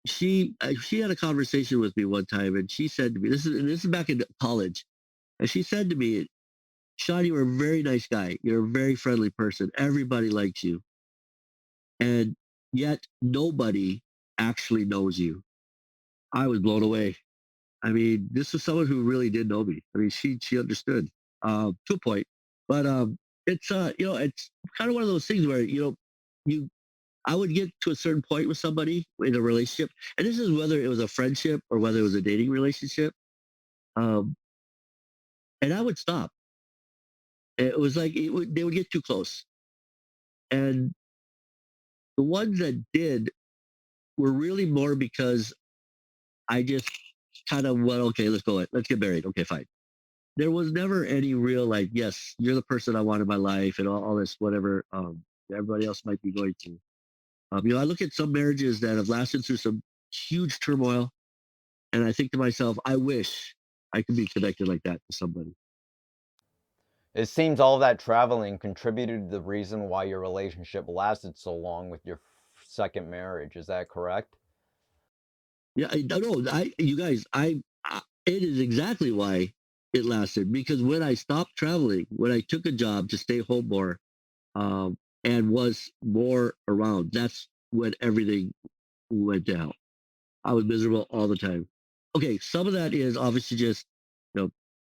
she had a conversation with me one time, and she said to me, this is back in college, and she said to me, Sean, you're a very nice guy. You're a very friendly person. Everybody likes you. And yet nobody actually knows you. I was blown away. I mean, this was someone who really did know me. I mean, she understood to a point, but it's it's kind of one of those things where you I would get to a certain point with somebody in a relationship, and this is whether it was a friendship or whether it was a dating relationship, um, and I would stop. It was like they would get too close, and the ones that did were really more because I just kind of went, okay, let's go, let's get married. Okay, fine. There was never any real like, yes, you're the person I want in my life, and all this whatever everybody else might be going through. I look at some marriages that have lasted through some huge turmoil, and I think to myself, I wish I could be connected like that to somebody. It seems all that traveling contributed to the reason why your relationship lasted so long with your second marriage. Is that correct? Yeah, I don't know. You guys, it is exactly why it lasted because when I stopped traveling, when I took a job to stay home more, and was more around, that's when everything went down. I was miserable all the time. Okay, some of that is obviously just you know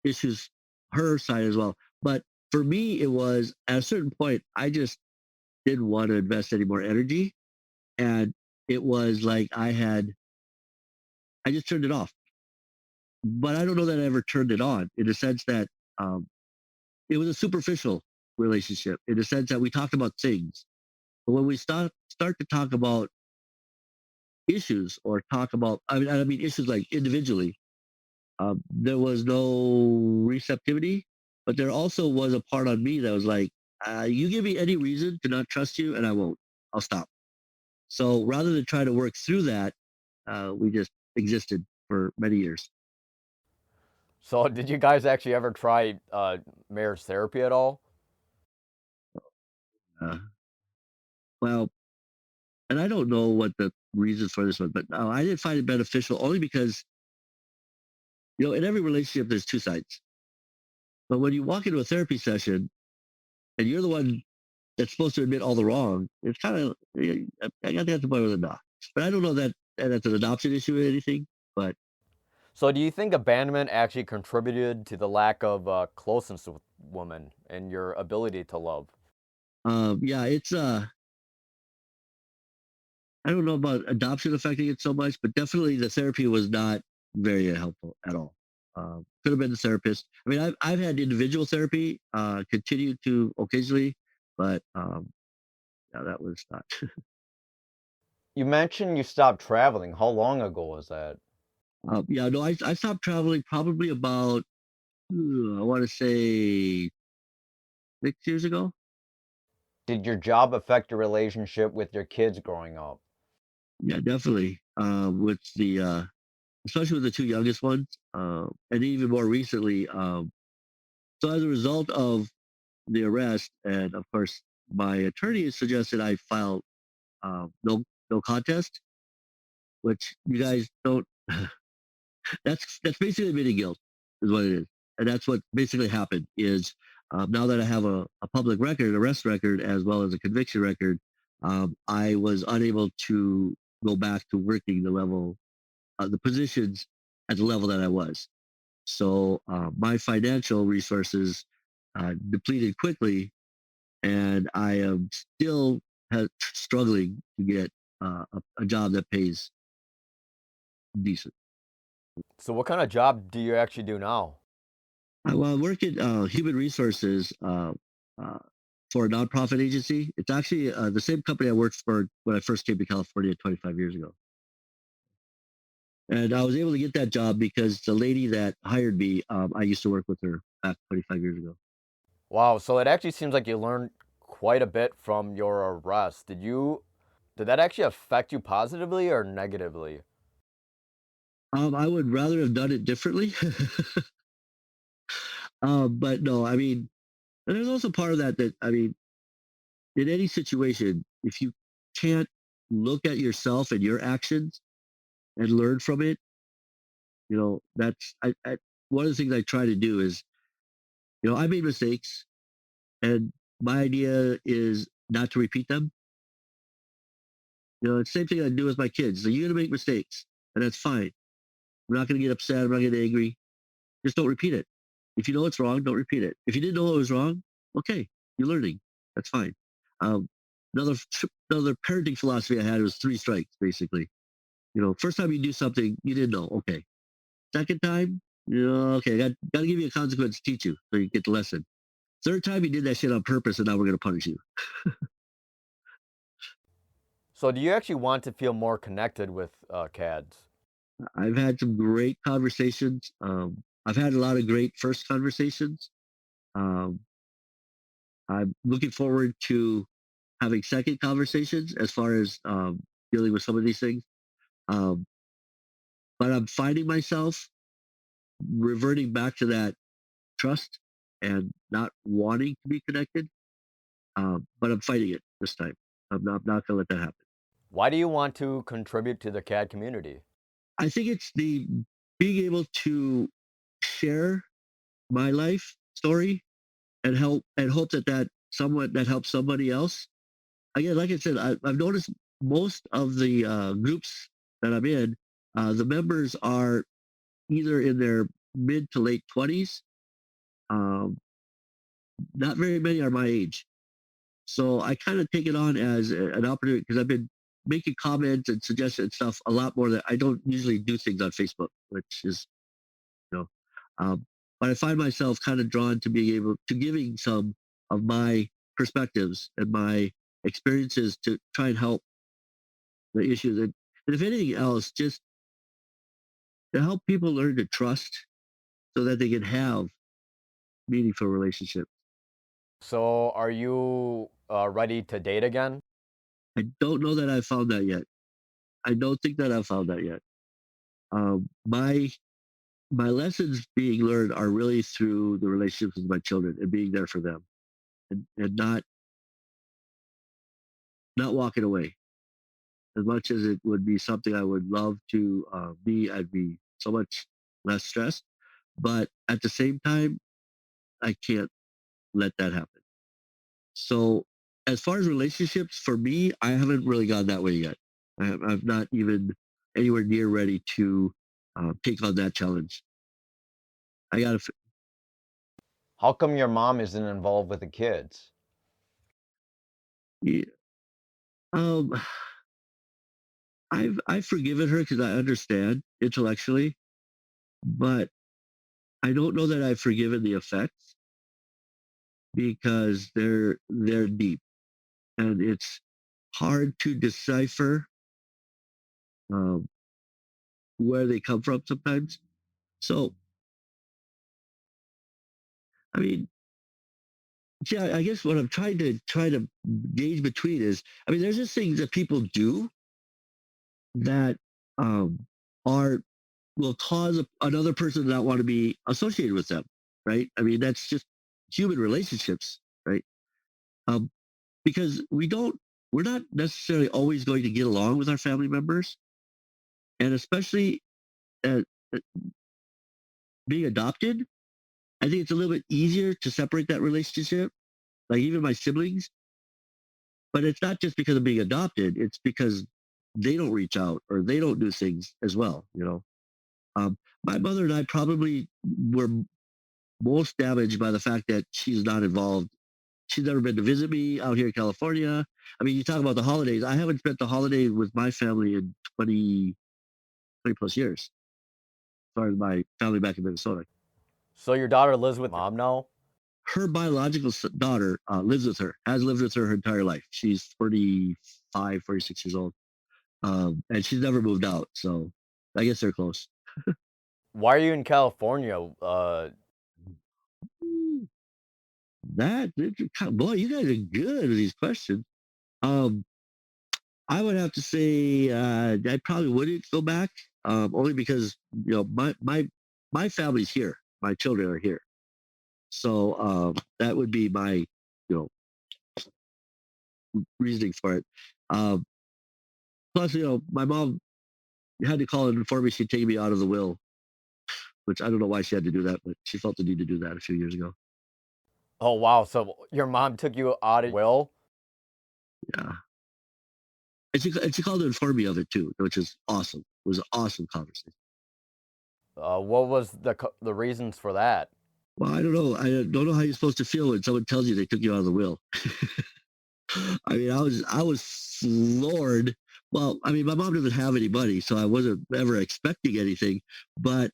issues her side as well, but for me, it was at a certain point I just didn't want to invest any more energy, and it was like I just turned it off. But I don't know that I ever turned it on in the sense that um, it was a superficial relationship in the sense that we talked about things. But when we start to talk about issues or talk about, I mean issues like individually, there was no receptivity, but there also was a part on me that was like, you give me any reason to not trust you, and I won't. I'll stop. So rather than try to work through that, we just existed for many years. So, did you guys actually ever try marriage therapy at all? Uh, well, and I don't know what the reasons for this was, but I didn't find it beneficial only because in every relationship there's two sides. But when you walk into a therapy session and you're the one that's supposed to admit all the wrong, it's kind of I got to have to play with a knock. But I don't know that that's an adoption issue or anything. But So, do you think abandonment actually contributed to the lack of closeness with women and your ability to love? yeah, it's I don't know about adoption affecting it so much, but definitely the therapy was not very helpful at all. Could have been the therapist. I mean, I've had individual therapy, continue to occasionally, but yeah, that was not. You mentioned you stopped traveling. How long ago was that? Yeah, no, I stopped traveling probably about I want to say 6 years ago. Did your job affect your relationship with your kids growing up? Yeah, definitely. With the especially with the two youngest ones, and even more recently. So as a result of the arrest, and of course, my attorney suggested I file no contest, which you guys don't. That's basically admitting guilt, is what it is, and that's what basically happened. Is now that I have a public record, arrest record, as well as a conviction record, I was unable to go back to working the positions at the level that I was. So my financial resources depleted quickly, and I am still struggling to get a job that pays decent. So, what kind of job do you actually do now? I work in human resources uh, for a nonprofit agency. It's actually the same company I worked for when I first came to California 25 years ago. And I was able to get that job because the lady that hired me, I used to work with her back 25 years ago. Wow, so it actually seems like you learned quite a bit from your arrest. Did that actually affect you positively or negatively? I would rather have done it differently. But no, I mean, and there's also part of that I mean, in any situation, if you can't look at yourself and your actions and learn from it, that's one of the things I try to do is, I made mistakes, and my idea is not to repeat them. It's the same thing I do with my kids. So you're gonna make mistakes, and that's fine. I'm not gonna get upset. I'm not gonna get angry. Just don't repeat it. If you know it's wrong, don't repeat it. If you didn't know it was wrong, okay, you're learning. That's fine. Um, another another parenting philosophy I had was three strikes, basically. First time you do something you didn't know, okay. Second time, okay, got to give you a consequence to teach you so you get the lesson. Third time you did that shit on purpose, and now we're gonna punish you. So do you actually want to feel more connected with KADS? I've had some great conversations. I've had a lot of great first conversations. Um, I'm looking forward to having second conversations as far as dealing with some of these things. Um, but I'm finding myself reverting back to that trust and not wanting to be connected. But I'm fighting it this time. I'm not going to let that happen. Why do you want to contribute to the CAD community? I think it's the being able to share my life story and help and hope that someone that helps somebody else. Again, like I said, I've noticed most of the groups that I'm in, the members are either in their mid to late 20s. Um, not very many are my age. So I kind of take it on as an opportunity because I've been making comments and suggestions and stuff a lot more that I don't usually do things on Facebook, which is, you know, um, but I find myself kind of drawn to being able to giving some of my perspectives and my experiences to try and help the issues. And if anything else, just to help people learn to trust so that they can have meaningful relationships. So are you ready to date again? I don't know that I've found that yet. I don't think that I've found that yet. My lessons being learned are really through the relationships with my children and being there for them and not walking away. As much as it would be something I would love to be, I'd be so much less stressed. But at the same time, I can't let that happen. So, as far as relationships, for me, I haven't really gone that way yet. I'm not even anywhere near ready to take on that challenge. I got to. How come your mom isn't involved with the kids? Yeah, um, I've forgiven her because I understand intellectually, but I don't know that I've forgiven the effects because they're deep and it's hard to decipher um, where they come from sometimes. So, I mean, yeah, I guess what I'm trying to gauge between is, I mean, there's just things that people do that um, are will cause another person to not want to be associated with them, right? I mean, that's just human relationships, right? Um, because we're not necessarily always going to get along with our family members, and especially uh, uh, being adopted. I think it's a little bit easier to separate that relationship. Like even my siblings, but it's not just because of being adopted. It's because they don't reach out or they don't do things as well. My mother and I probably were most damaged by the fact that she's not involved. She's never been to visit me out here in California. I mean, you talk about the holidays. I haven't spent the holiday with my family in 20 plus years, as far as my family back in Minnesota. So your daughter lives with mom now? Her biological daughter lives with her, has lived with her entire life. She's 45, 46 years old. And she's never moved out. So I guess they're close. Why are you in California? Boy, you guys are good with these questions. Um, I would have to say I probably wouldn't go back, only because my family's here, my children are here, so that would be my you reasoning for it. Um, Plus, my mom had to call and inform me she'd taken me out of the will, which I don't know why she had to do that, but she felt the need to do that a few years ago. Oh wow, so your mom took you out of will? Yeah, and she called to inform me of it too, which is awesome. It was an awesome conversation. What was the reasons for that? Well, I don't know. I don't know how you're supposed to feel when someone tells you they took you out of the will. I mean, I was floored. Well, I mean, my mom doesn't have any money, so I wasn't ever expecting anything. But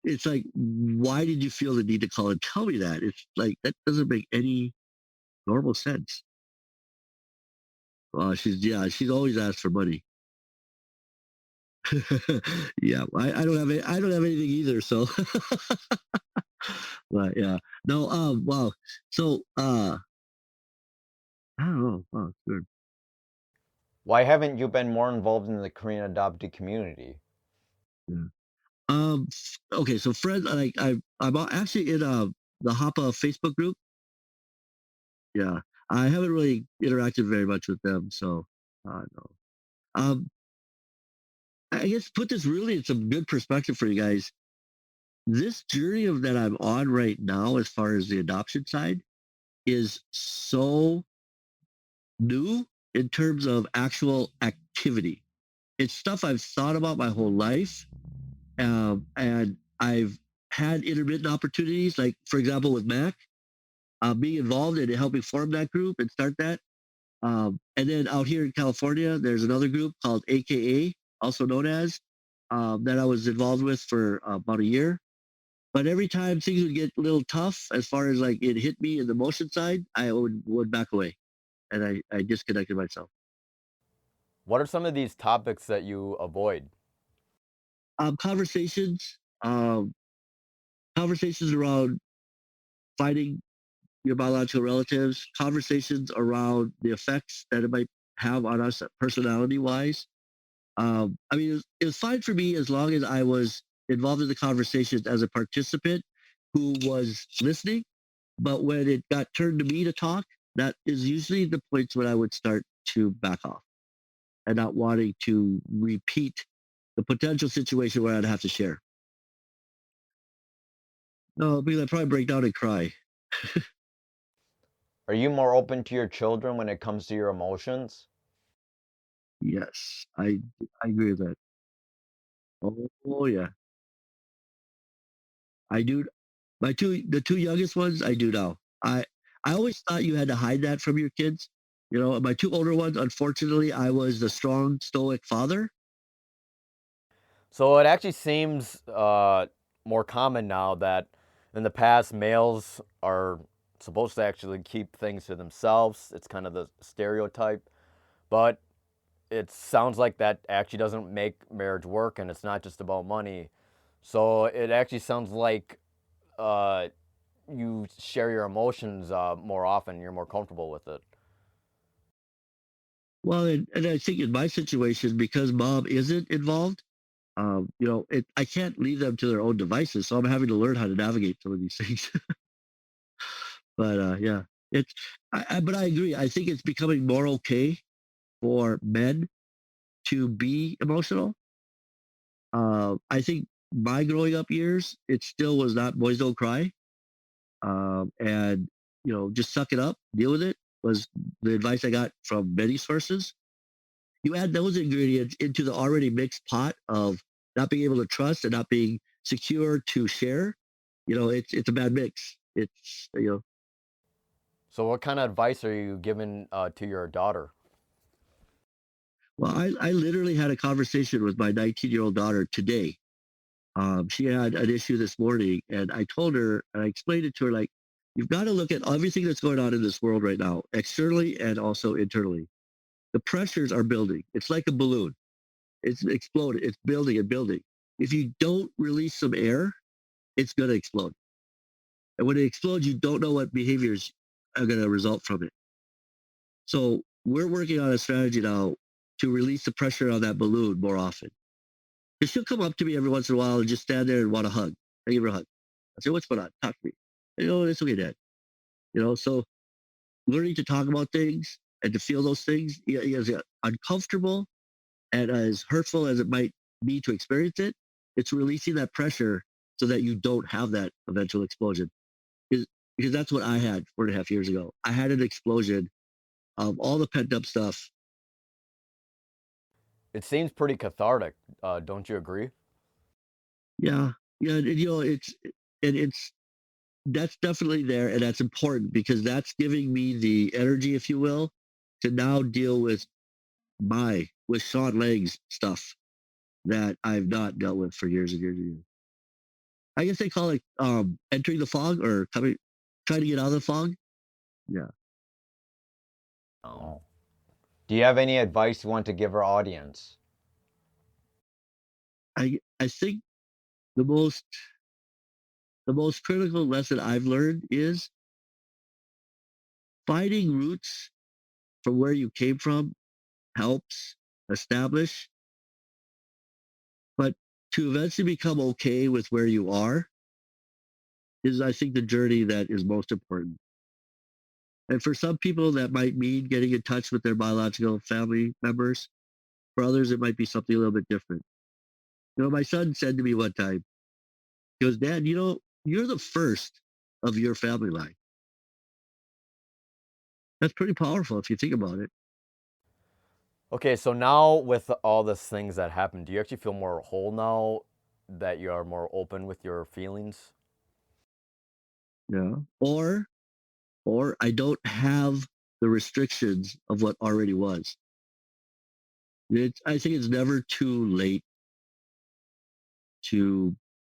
it's like, why did you feel the need to call and tell me that? It's like that doesn't make any normal sense. She's always asked for money. Yeah, I don't have I don't have anything either. So, but yeah, no. Wow. So, I don't know. Wow, good. Why haven't you been more involved in the Korean adoptee community? Yeah. Okay, so friends, like I'm actually in the Hapa Facebook group. Yeah, I haven't really interacted very much with them, so no. Um, I guess put this really in some good perspective for you guys. This journey of that I'm on right now, as far as the adoption side, is so new in terms of actual activity. It's stuff I've thought about my whole life, and I've had intermittent opportunities, like for example with Mac, being involved in helping form that group and start that. And then out here in California, there's another group called AKA, also known as, that I was involved with for about a year. But every time things would get a little tough, as far as like it hit me in the motion side, I would back away and I disconnected myself. What are some of these topics that you avoid? Conversations, conversations around fighting your biological relatives, conversations around the effects that it might have on us personality wise. I mean, it was fine for me as long as I was involved in the conversations as a participant who was listening. But when it got turned to me to talk, that is usually the points when I would start to back off and not wanting to repeat the potential situation where I'd have to share. No, because I'd probably break down and cry. Are you more open to your children when it comes to your emotions? Yes, I agree with that. Oh yeah, I do. The two youngest ones, I do now. I always thought you had to hide that from your kids. You know, my two older ones, unfortunately, I was the strong, stoic father. So it actually seems more common now that in the past males are supposed to actually keep things to themselves. It's kind of the stereotype, but it sounds like that actually doesn't make marriage work, and it's not just about money. So it actually sounds like uh, you share your emotions more often. You're more comfortable with it. Well, and I think in my situation, because mom isn't involved, you know, I can't leave them to their own devices. So I'm having to learn how to navigate some of these things. But yeah, it's, but I agree. I think it's becoming more okay for men to be emotional. I think my growing up years, it still was not boys don't cry. And, you know, just suck it up, deal with it was the advice I got from many sources. You add those ingredients into the already mixed pot of not being able to trust and not being secure to share, you know, it's a bad mix. It's, you know, So what kind of advice are you giving to your daughter? well, I literally had a conversation with my 19-year-old daughter today. She had an issue this morning, and I told her, and I explained it to her, like, you've got to look at everything that's going on in this world right now, externally and also internally. The pressures are building. It's like a balloon. It's exploding. It's building and building. If you don't release some air, it's going to explode. And when it explodes, you don't know what behaviors are going to result from it. So we're working on a strategy now to release the pressure on that balloon more often. Because she'll come up to me every once in a while and just stand there and want a hug. I give her a hug. I say, what's going on? Talk to me. You know, it's okay, Dad. You know, so learning to talk about things and to feel those things, as uncomfortable and as hurtful as it might be to experience it, it's releasing that pressure so that you don't have that eventual explosion. Because, because that's what I had 4.5 years ago. I had an explosion of all the pent up stuff It seems pretty cathartic. Don't you agree? Yeah, yeah, and, it's that's definitely there, and that's important because that's giving me the energy, if you will, to now deal with Sean Lang's stuff that I've not dealt with for years and years and years. I guess they call it entering the fog or trying to get out of the fog. Yeah. Oh. Do you have any advice you want to give our audience? I think the most the most critical lesson I've learned is finding roots from where you came from helps establish, but to eventually become okay with where you are is I think the journey that is most important. And for some people that might mean getting in touch with their biological family members. For others it might be something a little bit different. My son said to me one time, he goes, Dad, you're the first of your family line. That's pretty powerful if you think about it. Okay, so now with all these things that happen, do you actually feel more whole now that you are more open with your feelings? Yeah. Or I don't have the restrictions of what already was. I think it's never too late to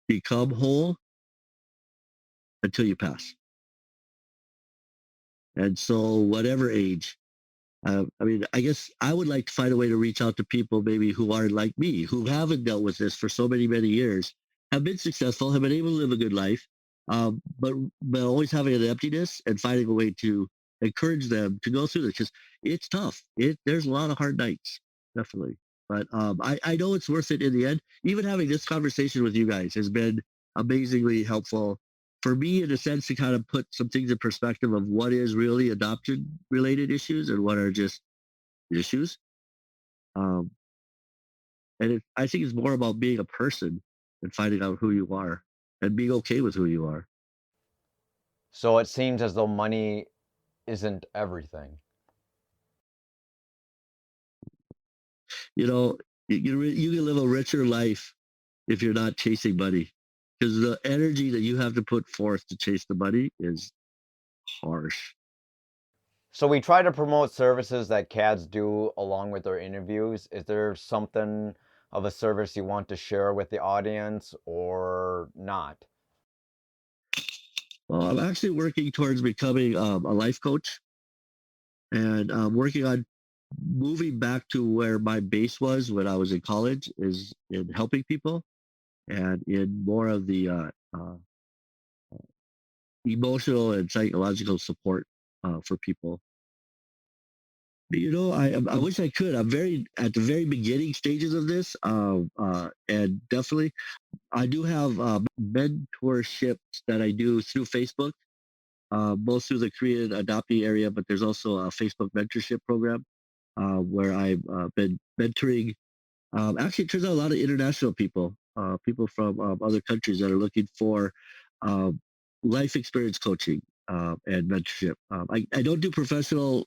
become whole until you pass. And so, whatever age, I mean, I guess I would like to find a way to reach out to people maybe who aren't like me, who haven't dealt with this for so many, many years, have been successful, have been able to live a good life, but always having an emptiness and finding a way to encourage them to go through this because it's tough. There's a lot of hard nights, definitely. But I know it's worth it in the end. Even having this conversation with you guys has been amazingly helpful for me in a sense to kind of put some things in perspective of what is really adoption related issues and what are just issues. Um, I think it's more about being a person and finding out who you are and being okay with who you are. So it seems as though money isn't everything. You know, you can live a richer life if you're not chasing money because the energy that you have to put forth to chase the money is harsh. So we try to promote services that CADS do along with their interviews. Is there something of a service you want to share with the audience or not? Well, I'm actually working towards becoming a life coach and working on moving back to where my base was when I was in college is in helping people and in more of the emotional and psychological support for people. I wish I could. I'm very at the very beginning stages of this, and definitely I do have mentorships that I do through Facebook, both through the Korean Adoptee area, but there's also a Facebook mentorship program where I've been mentoring. Actually, it turns out a lot of international people, people from other countries that are looking for um, life experience coaching and mentorship. I don't do professional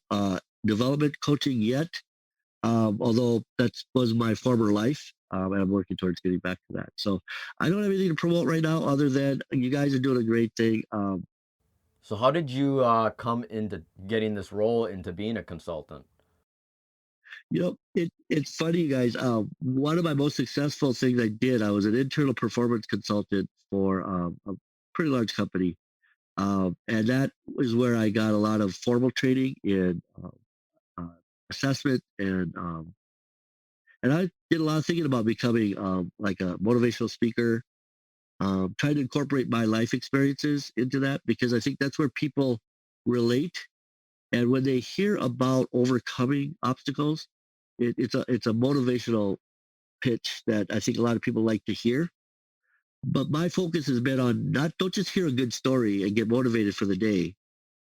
development coaching yet, although that was my former life. And I'm working towards getting back to that. So I don't have anything to promote right now other than you guys are doing a great thing. So how did you come into getting this role into being a consultant? It's funny, you guys. One of my most successful things I did, I was an internal performance consultant for a pretty large company. And that was where I got a lot of formal training in uh, assessment and I did a lot of thinking about becoming like a motivational speaker, trying to incorporate my life experiences into that because I think that's where people relate. And when they hear about overcoming obstacles, it's a motivational pitch that I think a lot of people like to hear. But my focus has been on not don't just hear a good story and get motivated for the day.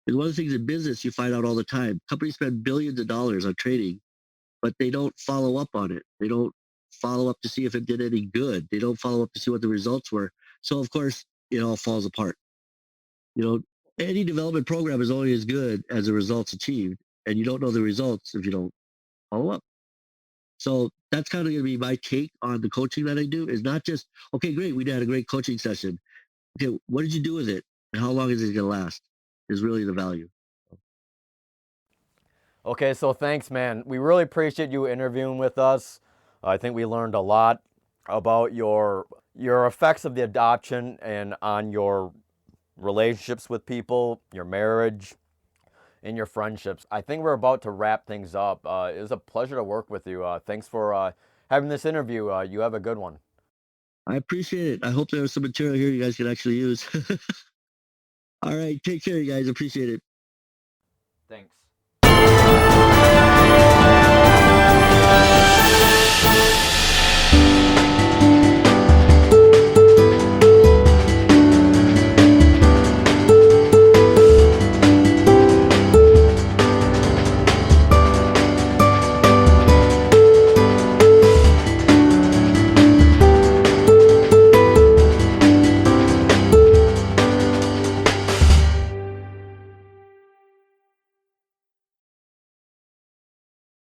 Because one of the things in business you find out all the time, companies spend billions of dollars on training, but they don't follow up on it. They don't follow up to see if it did any good. They don't follow up to see what the results were. So of course, it all falls apart. You know, any development program is only as good as the results achieved, and you don't know the results if you don't follow up. So that's kind of going to be my take on the coaching that I do. Is not just, okay, great, we had a great coaching session. Okay, what did you do with it, and how long is it going to last? Is really the value. Okay, so thanks, man. We really appreciate you interviewing with us. I think we learned a lot about your effects of the adoption and on your relationships with people, your marriage, and your friendships. I think we're about to wrap things up. It was a pleasure to work with you. Thanks for having this interview. You have a good one. I appreciate it. I hope there's some material here you guys can actually use. All right, take care, you guys. Appreciate it. Thanks.